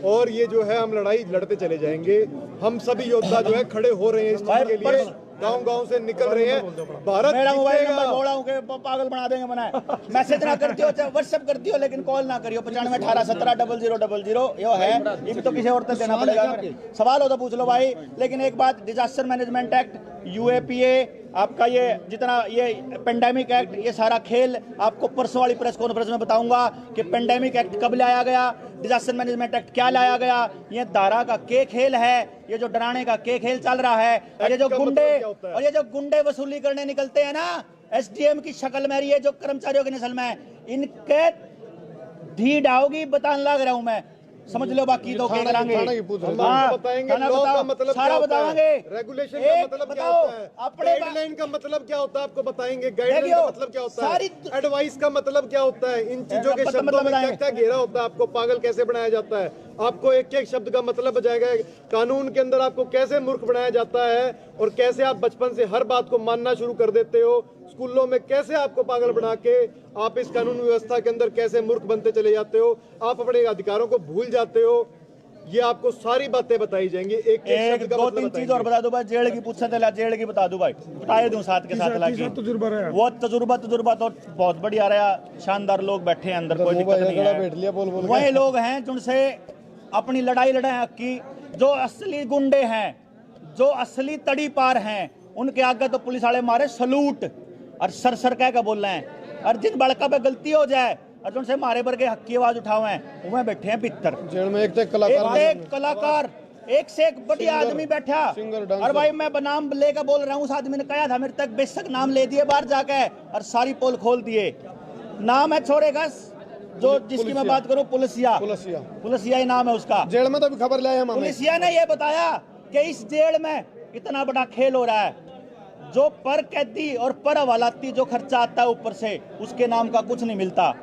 और ये जो है हम लड़ाई लड़ते चले जाएंगे। हम सभी योद्धा जो है खड़े हो रहे हैं इस चीज के लिए, गांव-गांव से निकल रहे हैं। भारत मेरा मोबाइल जीतेगा। नंबर बोला हूं कि पागल बना देंगे बनाए। मैसेज ना करती हो, व्हाट्सएप करती हो, लेकिन कॉल ना करियो। 95 18 17 0000 यो है। ये भी तो किसी और तक देना पड़ेगा। सवाल हो तो पूछ लो भाई। लेकिन एक बात, डिजास्टर मैनेजमेंट एक्ट, UAPA, आपका ये जितना ये पेंडेमिक एक्ट, ये सारा खेल आपको परसों वाली प्रेस कॉन्फ्रेंस में बताऊंगा कि पेंडेमिक एक्ट कब लाया गया, डिजास्टर मैनेजमेंट एक्ट क्या लाया गया। ये दारा का के खेल है, ये जो डराने का के खेल चल रहा है। और ये जो गुंडे वसूली करने निकलते हैं ना, SDM की शक्ल में, ये जो कर्मचारियों की नस्ल में, इनके ढीठ आओगी बताने लग रहा हूं मैं। समझ लो, बाकी तो क्या करेंगे, हम आपको बताएंगे लॉ का मतलब क्या होता है, रेगुलेशन का मतलब क्या होता है, गाइडलाइन का मतलब क्या होता है आपको बताएंगे, गाइडलाइन का मतलब क्या होता है, एडवाइस का मतलब क्या होता है, इन चीजों के शब्दों में क्या क्या घेरा होता है, आपको पागल कैसे बनाया जाता है, आपको एक एक शब्द का मतलब बजाएगा, कानून के अंदर आपको कैसे मूर्ख बनाया जाता है, और कैसे आप बचपन से हर बात को मानना शुरू कर देते हो, स्कूलों में कैसे आपको पागल बना के आप इस कानून व्यवस्था के अंदर कैसे मूर्ख बनते चले जाते हो, आप अपने अधिकारों को भूल जाते हो। ये आपको सारी बातें बताई जाएंगी। एक शब्द का दो मतलब तीन चीज और बता दो भाई। जेल की पूछा जेल की बता दो भाई, बताए दूं साथ के साथ लाके। वो तजुर्बा तो बहुत बढ़िया रहा, शानदार लोग बैठे हैं अंदर, कोई दिक्कत नहीं है। वही लोग हैं जिनसे अपनी लड़ाई लड़े हक की, जो असली गुंडे हैं, जो असली तड़ी पार हैं, उनके आगे तो पुलिस वाले मारे सलूट और सर कह के बोल रहे हैं। और जिन बड़का पे गलती हो जाए और जिनसे मारे बर के हक की आवाज उठाओ हैं, उनमें बैठे हैं पितर जेल में एक कलाकार, एक से एक बढ़िया आदमी बैठा। और भाई मैं नाम लेकर बोल रहा हूँ, उस आदमी ने कहा था मेरे तक, बेशक नाम ले दिए बाहर जाके और सारी पोल खोल दिए। नाम है छोरे का, जो जिसकी मैं बात करूँ, पुलिसिया ही नाम है उसका। जेल में तो भी खबर लाए हम, पुलिसिया ने ये बताया कि इस जेल में इतना बड़ा खेल हो रहा है, जो पर कैदी और पर हवालाती जो खर्चा आता है ऊपर से, उसके नाम का कुछ नहीं मिलता।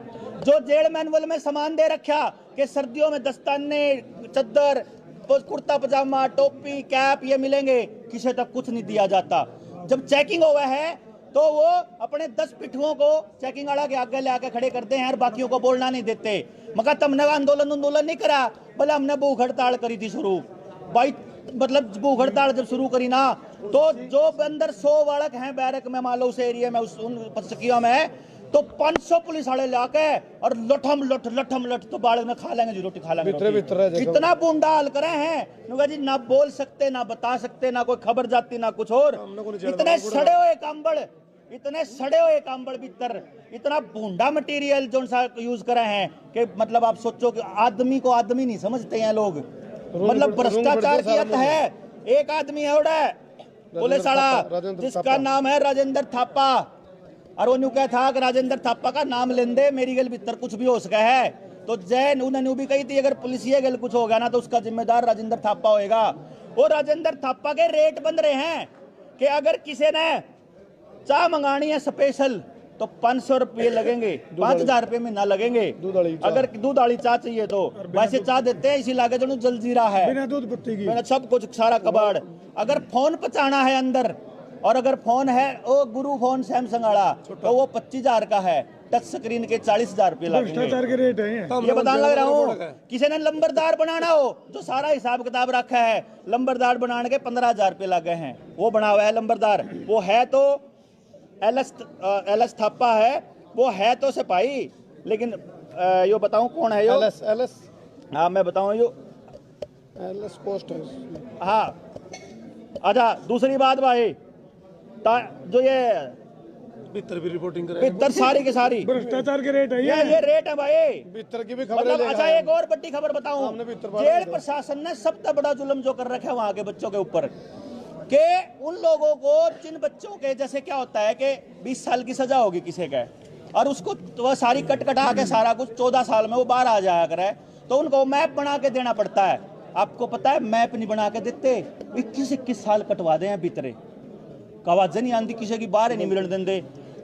जो जेल मैनुअल में सामान दे रखा कि सर्दियों में दस्ताने, चद्दर, कुर्ता पजामा, टोपी, कैप ये मिलेंगे, किसी तक कुछ नहीं दिया जाता। जब चेकिंग हुआ है तो वो अपने 10 पिठुओं को चेकिंग वाला के आगे ले आके खड़े करते हैं और बाकियों को बोलना नहीं देते। मगर तुमने आंदोलन नहीं करा, बोले हमने भूख हड़ताल करी थी शुरू। भाई मतलब भूख हड़ताल जब शुरू करी ना, तो जो अंदर 100 बालक हैं बैरक में, मान लो उस एरिया में, उन पचकियों में, तो 500 पुलिस वाले लाके और लठम लठ तो बालक में खा लेंगे जी, रोटी खा लेंगे। इतना बूंदा हाल करे हैं जी, ना बोल सकते, ना बता सकते, ना कोई खबर जाती, ना कुछ और। इतने सड़े हुए कांबड़ भीतर, इतना बूंदा मटेरियल जो यूज करे हैं कि मतलब आप सोचो कि आदमी को आदमी नहीं समझते हैं लोग। मतलब भ्रष्टाचार की हद है। एक आदमी है उड़ा पुलिस वाला, जिसका नाम है राजेंद्र थापा, और वो न्यू क्या था कि राजेंद्र थापा का नाम लेंदे मेरी गल भीतर कुछ भी हो सका है, तो जैन उन्होंने भी कही थी अगर पुलिसिया गल कुछ हो गया ना तो उसका जिम्मेदार राजेंद्र थापा होएगा। वो राजेंद्र थापा के रेट बन रहे हैं कि अगर किसी ने चाय मंगानी है स्पेशल तो 500 रुपये लगेंगे, 5000 रुपये महीना लगेंगे। अगर दूध वाली चाय चाहिए तो वैसे चाय देते हैं, इसी लागे जो जलजीरा है, बिना दूध पत्ती की, सब कुछ सारा कबाड़। अगर फोन पचाना है अंदर, और अगर फोन है वो गुरु फोन सैमसंग वाला, तो वो 25,000 का है, टच स्क्रीन के 40,000 रुपये लगेंगे। ये बताने लग रहा हूँ। किसी ने लंबरदार बनाना हो, जो सारा हिसाब किताब रखा है, लंबरदार बनाने के 15,000 रुपये लगे हैं, वो बना हुआ है लंबरदार। वो है तो एलएस थापा है, वो है तो सिपाही, लेकिन यो बताऊं कौन है यो? एलएस हाँ मैं बताऊं यो एलएस पोस्ट है। हाँ अच्छा, दूसरी बात भाई, जो ये भीतर भी रिपोर्टिंग करे, भीतर सारी के सारी भ्रष्टाचार के रेट है ये रेट है भाई। भीतर की भी खबर मतलब अच्छा एक और बड़ी खबर बताऊं, जेल प्रशासन ने सबसे बड़ा जुल्म जो कर रखा है वहां के बच्चों के ऊपर, कि उन लोगों को, जिन बच्चों के जैसे क्या होता है कि 20 साल की सजा होगी किसी का, और उसको तो वह सारी कटा के सारा कुछ 14 साल में वो बाहर आ जाया करे, तो उनको मैप बना के देना पड़ता है। आपको पता है मैप नहीं बना के देते, 21 साल कटवा दे हैं भीतरे, आवाज नहीं आती, किसी की बाहर नहीं मिलने देंगे।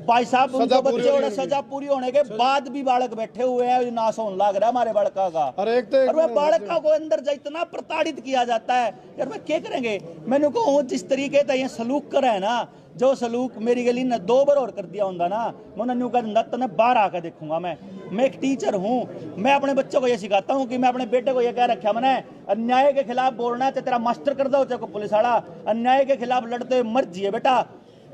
भाई साहब उनको सजा पूरी बच्चे होने और लगी। सजा पूरी होने के बाद भी बालक बैठे हुए हैं, नाश होने लग रहा है हमारे बालका का। अरे एक तो एक और वह बालका को अंदर जा इतना प्रताड़ित किया जाता है यार, मैं क्या करेंगे। मैंने कहूँ जिस तरीके से ये सलूक कर है ना, जो सलूक मेरी गली ने 2 बार और कर दिया होता ना, मैं न्यू कर तने बाहर आकर देखूंगा। मैं एक टीचर हूँ, मैं अपने बच्चों को ये सिखाता हूँ कि मैं अपने बेटे को ये कह रखा मैंने, अन्याय के खिलाफ बोलना है तो तेरा मास्टर कर दो, चाहे को पुलिस वाला, अन्याय के खिलाफ लड़ते हुए मर जिए बेटा।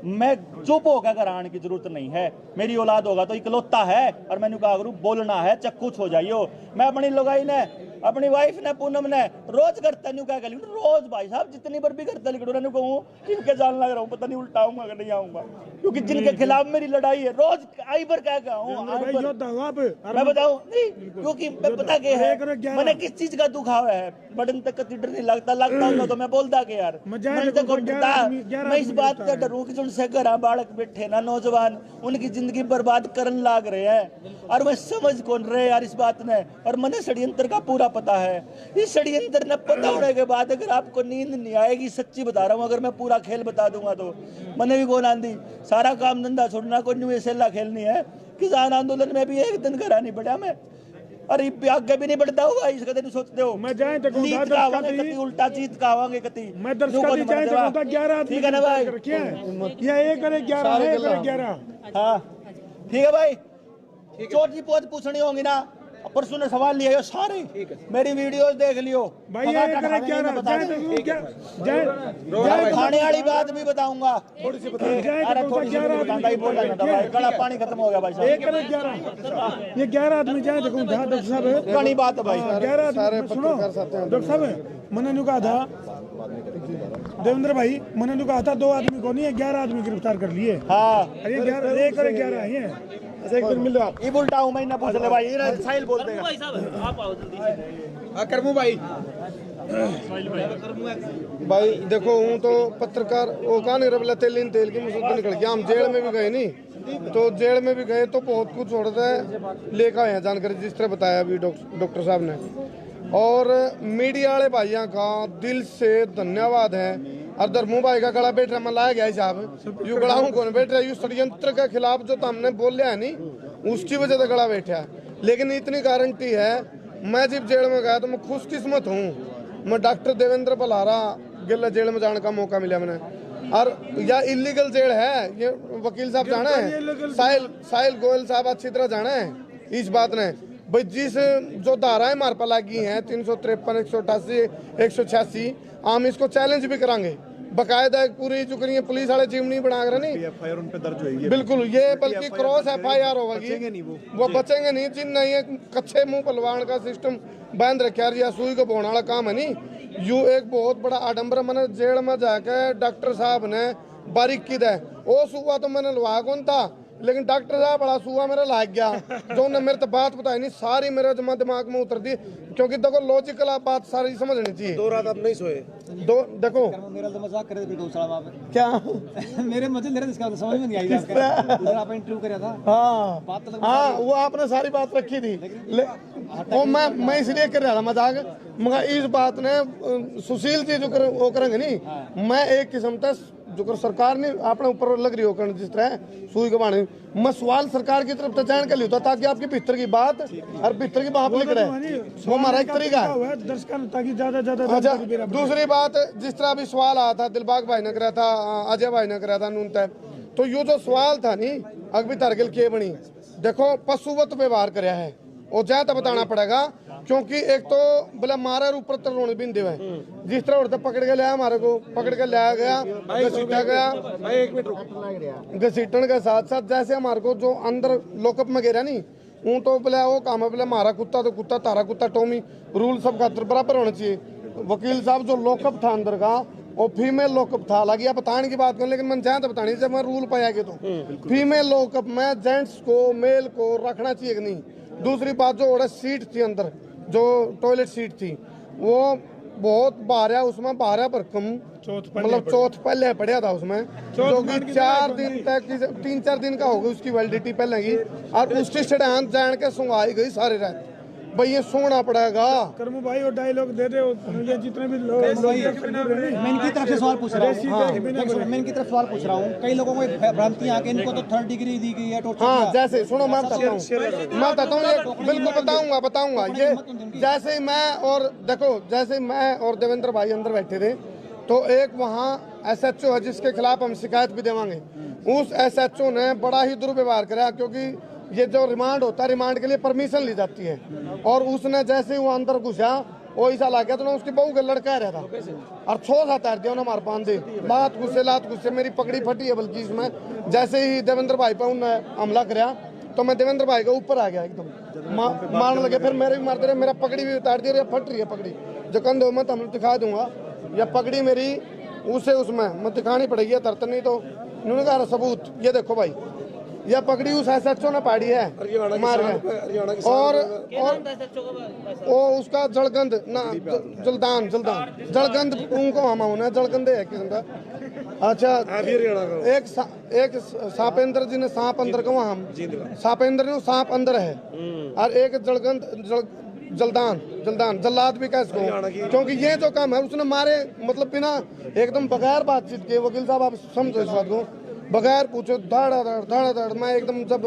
मैं चुप होकर घर आने की जरूरत नहीं है, मेरी औलाद होगा तो इकलौता है। और मैंने कहा गुरु बोलना है चक्कुच हो जाइयो। मैं अपनी लगाई ने, अपनी वाइफ ने, पूनम ने रोज करता नहीं, क्या कर रोज भाई साहब जितनी बार भी करता लिखूँ कहूँ इनके जान लग रहा हूँ, पता नहीं उल्टा आऊंगा कि नहीं आऊंगा, क्योंकि जिनके खिलाफ मेरी लड़ाई है रोज आई पर क्या कहूँ मैं बताऊँ नहीं, क्योंकि मैं पता क्या है मैंने किस चीज का दुखाव है, बटन तक डर नहीं लगता हूँ तो मैं बोलता के यार मैं इस बात का डरूं कि उनसे घर बालक बैठे ना नौजवान उनकी जिंदगी बर्बाद करने लाग रहे हैं, और मैं समझ कौन रहे यार इस बात ने। और मैंने षड्यंत्र का पूरा पता है, इस षड्यंत्र ने पता होने के बाद अगर आपको नींद नहीं आएगी, सच्ची बता रहा हूँ, अगर मैं पूरा खेल बता दूंगा तो मैंने भी कौन आंधी सारा काम धंधा छोड़ना, कोई न्यू एसेला खेलनी है। किसान आंदोलन में भी एक दिन घर नहीं बढ़ा मैं, और आगे भी नहीं बढ़ता होगा, इस कदर नहीं सोचते हो। मैं जाए तो लीत का आवांगे कति, उल्टा चीत का आवांगे कति, मैं दर्शकों की जाए तो 11 आदमी ठीक है ना भाई, रखे हैं, ये 1 और 11 है, 1 और 11। हाँ ठीक है भाई, चोटी पोत पूछनी होगी ना, परसों ने सवाल लिया हो सारे, मेरी वीडियोस देख लियो भाई ये 1 और 11 जाए खाने वाली बात भी बताऊंगा। जाए अरे थोड़ी सी बताऊंगा ही बोला था भाई, गला पानी खत्म हो गया भाई साहब। 1 और 11 ये 11 आदमी जाए देखो डॉक्टर साहब बड़ी बात है भाई साहब। 11 आदमी सुनो डॉक्टर साहब, मैंने नु कहा था देवेंद्र भाई, मैंने नु कहा था 2 आदमी को नहीं है 11 आदमी गिरफ्तार कर लिए। हाँ अरे 11 1 और 11 है, एक दिन मिल रहा ये बोलता हूँ मैं, ना पूछ ले भाई, ये साहिल बोल देगा। करमू भाई भाई देखो हूँ तो पत्रकार वो कहा नहीं रबला तेल की मुसीबत निकल गया। हम जेल में भी गए नहीं तो जेल में भी गए तो बहुत कुछ होता है लेकर आए हैं जानकारी, जिस तरह बताया अभी डॉक्टर साहब ने। और मीडिया वाले भाइयों का दिल से धन्यवाद है। और धर्मू भाई का गला बैठ रहा मैं लाया गया साहब, यू गला हूँ कौन बैठ रहा है, यू षड्यंत्र के खिलाफ जो हमने बोल लिया है नहीं उसकी वजह से गला बैठा है। लेकिन इतनी गारंटी है, मैं जब जेल में गया तो मैं खुशकिस्मत हूँ, मैं डॉक्टर देवेंद्र बलारा गिल्ला जेल में जाने का मौका मिला मैंने। और यह इलीगल जेल है, ये वकील साहब जाना है, साहिल गोयल साहब अच्छी तरह जाना है इस बात ने भाई। जिस जो धाराएं हमारे पर लगी हैं 353, 188, 186 हम इसको चैलेंज भी करांगे बकायदा। पूरी जो करिए पुलिस वाले चिमनी बना कर नहीं एफआईआर उन पे दर्ज होगी बिल्कुल, ये बल्कि क्रॉस एफआईआर होगी, वो बचेंगे नहीं। जिन नहीं है कच्चे मुंह पलवान का सिस्टम बंद रखा या सुई को बोने वाला काम है नहीं। यू एक बहुत बड़ा आडम्बर मैंने जेल में जाके डॉक्टर साहब ने बारीक की है, वो सुबह तो मैंने लवा कौन था, लेकिन डॉक्टर साहब बड़ा सुआ मेरा लाग गया जो उन्होंने मेरे तो बात बताई नहीं सारी मेरे दिमाग में उतर दी, क्योंकि देखो लॉजिकल आप बात सारी समझनी चाहिए। 2 रात आप नहीं सोए? देखो मेरा तो मजाक करे थे गौशाला वहाँ पे क्या मेरे इसका समझ में नहीं आई उधर आप इंटरव्यू करा था। हाँ वो आपने सारी बात रखी थी, वो मैं इसलिए कर रहा था मजाक, मगर इस बात ने सुशील जी जो वो करेंगे नहीं, मैं एक किस्म का जो सरकार ने अपने ऊपर लग रही हो जिस तरह सुई के बाणे, मैं सवाल सरकार की तरफ से जान कर लिया ताकि आपकी भीतर की बात और भीतर की बात लिख रहे हैं, वो हमारा एक तरीका है दर्शकों ताकि ज्यादा अच्छा। दूसरी बात जिस तरह अभी सवाल आया था, दिलबाग भाई ने कराया था, अजय भाई ने कराया था नून तय, तो ये जो सवाल था नहीं अगबी तारगिल के बनी, देखो पशुवत व्यवहार कराया है और जहाँ तो बताना पड़ेगा, क्योंकि एक तो बोला मारा ऊपर तरोड़ बिंदे हुए जिस तरह उड़ते पकड़ के लिया, हमारे को पकड़ के लाया गया, घसीटा गया, घसीटने के साथ साथ जैसे हमारे को जो अंदर लॉकअप में गिरा नहीं वो तो बोला वो काम है, बोला हमारा कुत्ता तो कुत्ता, तारा कुत्ता टोमी, रूल सब का बराबर होना चाहिए। वकील साहब जो लॉकअप था अंदर का वो फीमेल लॉकअप था, हालांकि आप बताने की बात करूं लेकिन मैंने जहाँ तो बतानी जब मैं रूल पाया कि तो फीमेल लॉकअप में जेंट्स को मेल को रखना चाहिए कि नहीं। दूसरी बात जो ओड़ा सीट थी अंदर, जो टॉयलेट सीट थी वो बहुत बारह, उसमें 12 पर कम मतलब चौथ पहले पड़िया था उसमें, जो कि 4 दिन तक 3-4 दिन का हो गई उसकी वैलिडिटी पहले की, और उसकी स्टैंड जान के सुनवाई गई सारी रात। भाई ये सोना पड़ेगा। करमू भाई और डायलॉग दे दे मुझे जितने भी लोग मैं इनकी तरफ से सवाल पूछ रहा हूँ, मैं इनकी तरफ सवाल पूछ रहा हूँ। कई लोगों को भ्रांतियां हैं कि इनको तो 3rd डिग्री दी गई है, टॉर्चर हाँ किया। जैसे सुनो मैं बताता हूँ ये बिल्कुल बताऊंगा ये जैसे ही मैं और देखो जैसे ही मैं और देवेंद्र भाई अंदर बैठे थे तो एक वहाँ SHO है जिसके खिलाफ हम शिकायत भी देवांगे। उस SHO ने बड़ा ही दुर्व्यवहार करा क्योंकि ये जो रिमांड होता है रिमांड के लिए परमिशन ली जाती है और उसने जैसे ही वो अंदर घुसा वो ऐसा लग गया तो ना उसकी बहू का लड़का रहा था और 6-7 आर दिया हमारे बांधे लात गुस्से मेरी पगड़ी फटी है बल्कि इसमें जैसे ही देवेंद्र भाई पर उन्होंने हमला कराया तो मैं देवेंद्र भाई के ऊपर आ गया एकदम मारने लगे फिर मेरे भी मारते रहे मेरा पगड़ी भी उतार दी फट रही है पगड़ी जो कंधे हो मैं तो हम दिखा दूंगा या पगड़ी मेरी उसे उसमें मैं दिखानी पड़ेगी तरत नहीं तो उन्होंने कहा सबूत ये देखो भाई यह पगड़ी उस SHO ने पाड़ी है मार गए और वो उसका जलगंद ना जलदान जलगंद उनको हम होना जलगंद है किस्म का। अच्छा एक सापेंद्र जी ने सांप अंदर का हम सापेंद्र ने सांप अंदर है और एक जलगंद जलदान जल्लाद भी कह सको क्योंकि ये जो काम है उसने मारे मतलब बिना एकदम बगैर बातचीत के वकील साहब आप समझो इस बात को बगैर पूछो धाड़ मैं एकदम जब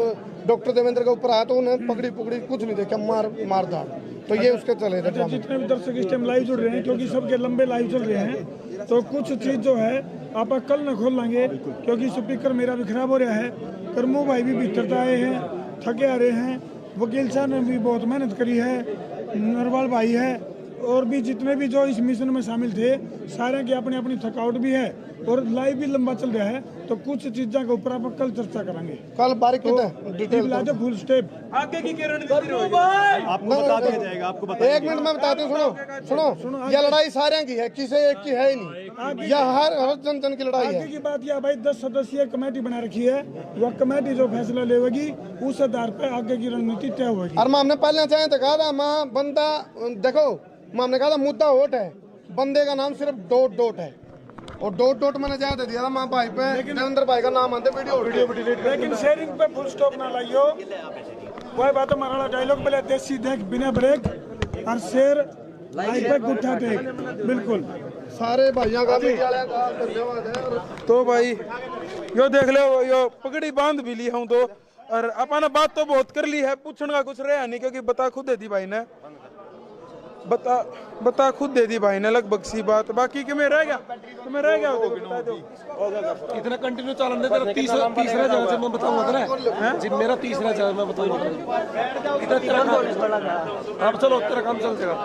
डॉक्टर देवेंद्र के ऊपर आया तो उन्हें पकड़ी कुछ नहीं देखा मार धाड़ तो ये उसके चले थे। अच्छा जितने भी दर्शक इस टाइम लाइव जुड़ रहे हैं क्योंकि सबके लंबे लाइव चल रहे हैं तो कुछ चीज जो है आप कल न खोल लेंगे क्योंकि स्पीकर मेरा भी खराब हो रहा है। करमू भाई भी भीतर आए हैं थके आ रहे हैं वकील साहब ने भी बहुत मेहनत करी है नरवाल भाई है और भी जितने भी जो इस मिशन में शामिल थे सारे की अपनी अपनी थकावट भी है और लाइव भी लंबा चल रहा है तो कुछ चीजों के ऊपर आप कल चर्चा करेंगे कल बारीकी डिटेल फुल स्टेप आगे की आपको बता दिया जाएगा आपको एक मिनट में बताते हैं सुनो यह लड़ाई सारे की है किसी एक की है ही नहीं यह हर जन की लड़ाई है। आगे की बात यह भाई 10 सदस्यीय कमेटी बना रखी है वह कमेटी जो फैसला लेगी उस आधार पर आगे की रणनीति तय होगी। और हमने पहले चाहे तो कहा था माँ बंदा देखो हमने कहा था मुद्दा वोट है बंदे का नाम सिर्फ डोट है और डोट मैंने जाया दिया था माँ भाई पे देवेंद्र भाई का नाम आते वीडियो लेकिन शेयरिंग पे फुल स्टॉप ना लाइयो वही बात हमारा डायलॉग बोले देसी देख बिना ब्रेक और शेर लाइव पे गुट्ठा देख बिल्कुल सारे भाइयों का धन्यवाद है। तो भाई यो देख लो यो पगड़ी बांध भी ली हूँ तो और अपन बात तो बहुत कर ली है पूछने का कुछ रहा नहीं क्योंकि बता खुद दे दी भाई ने बता खुद दे दी भाई ने लगभग सी बात बाकी कि मैं रह गया बता दो इतना कंटिन्यू चलन दे तेरा तीसरा जगह से मैं बताऊंगा ना जी मेरा तीसरा जगह मैं बताऊंगा इतना तेरा काम अब चलो तेरा काम चल जाएगा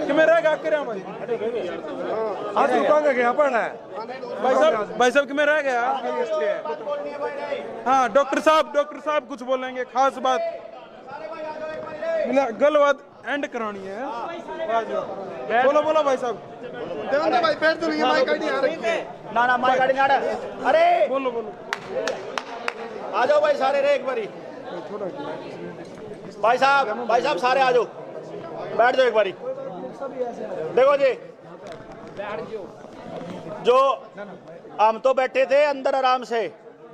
कि मैं रह गया करे भाई आज रुकांगे क्या पढ़ना है भाई साहब कि मैं रह गया हाँ डॉक्टर साहब कुछ बोलेंगे खास बात गलबात एंड करानी है बोलो भाई साहब देवेंद्र भाई बैठ तो नहीं है माइक आईडी आ रही है ना माइक आईडी ना अरे बोलो आ जाओ भाई सारे रे एक बारी भाई साहब सारे आ जाओ बैठ जाओ एक बारी देखो जी जो हम तो बैठे थे अंदर आराम से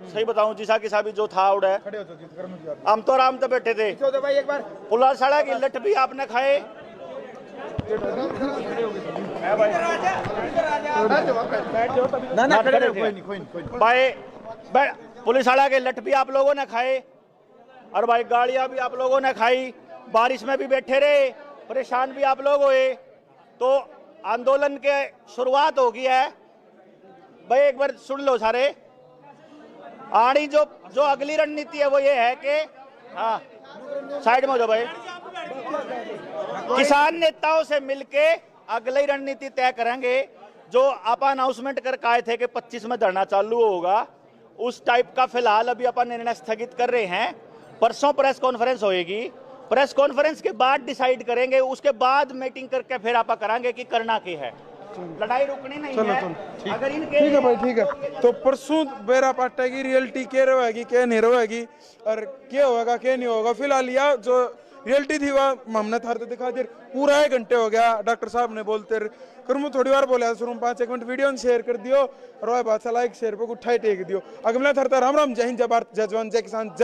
सही बताऊं जिसा कि साहब जो था उड़ा हम तो आराम से बैठे थे पुला सड़ा की लट भी आपने खाए भाई पुलिस वाला के लट भी आप लोगों ने खाए और भाई गाड़ियां भी आप लोगों ने खाई बारिश में भी बैठे रहे परेशान भी आप लोग हुए तो आंदोलन के शुरुआत हो गई है भाई एक बार सुन लो सारे आड़ी जो अगली रणनीति है वो ये है कि हाँ साइड में हो जाओ भाई किसान नेताओं से मिलके अगली रणनीति तय करेंगे जो आप अनाउंसमेंट करके आए थे कि 25 में धरना चालू होगा उस टाइप का फिलहाल अभी अपन निर्णय स्थगित कर रहे हैं। परसों प्रेस कॉन्फ्रेंस होएगी प्रेस कॉन्फ्रेंस के बाद डिसाइड करेंगे उसके बाद मीटिंग करके फिर आप कराएंगे कि करना क्या है लड़ाई रुकनी नहीं है अगर इनके ठीक है भाई ठीक है तो परसों बेरा पाटेगी रियलिटी क्या रहेगी क्या नहीं रहेगी और क्या होगा क्या नहीं होगा फिलहाल यह जो रियलिटी थी वह हमने थारते दिखा दी पूरा 1 घंटे हो गया डॉक्टर साहब ने बोलते करमू थोड़ी बार बोला शुरू में 5-1 मिनट वीडियो शेयर कर दियो और वह बात लाइक शेयर पे उठाई टेक दियो अगला थरता राम जय हिंद जय भारत जय जवान जय किसान जय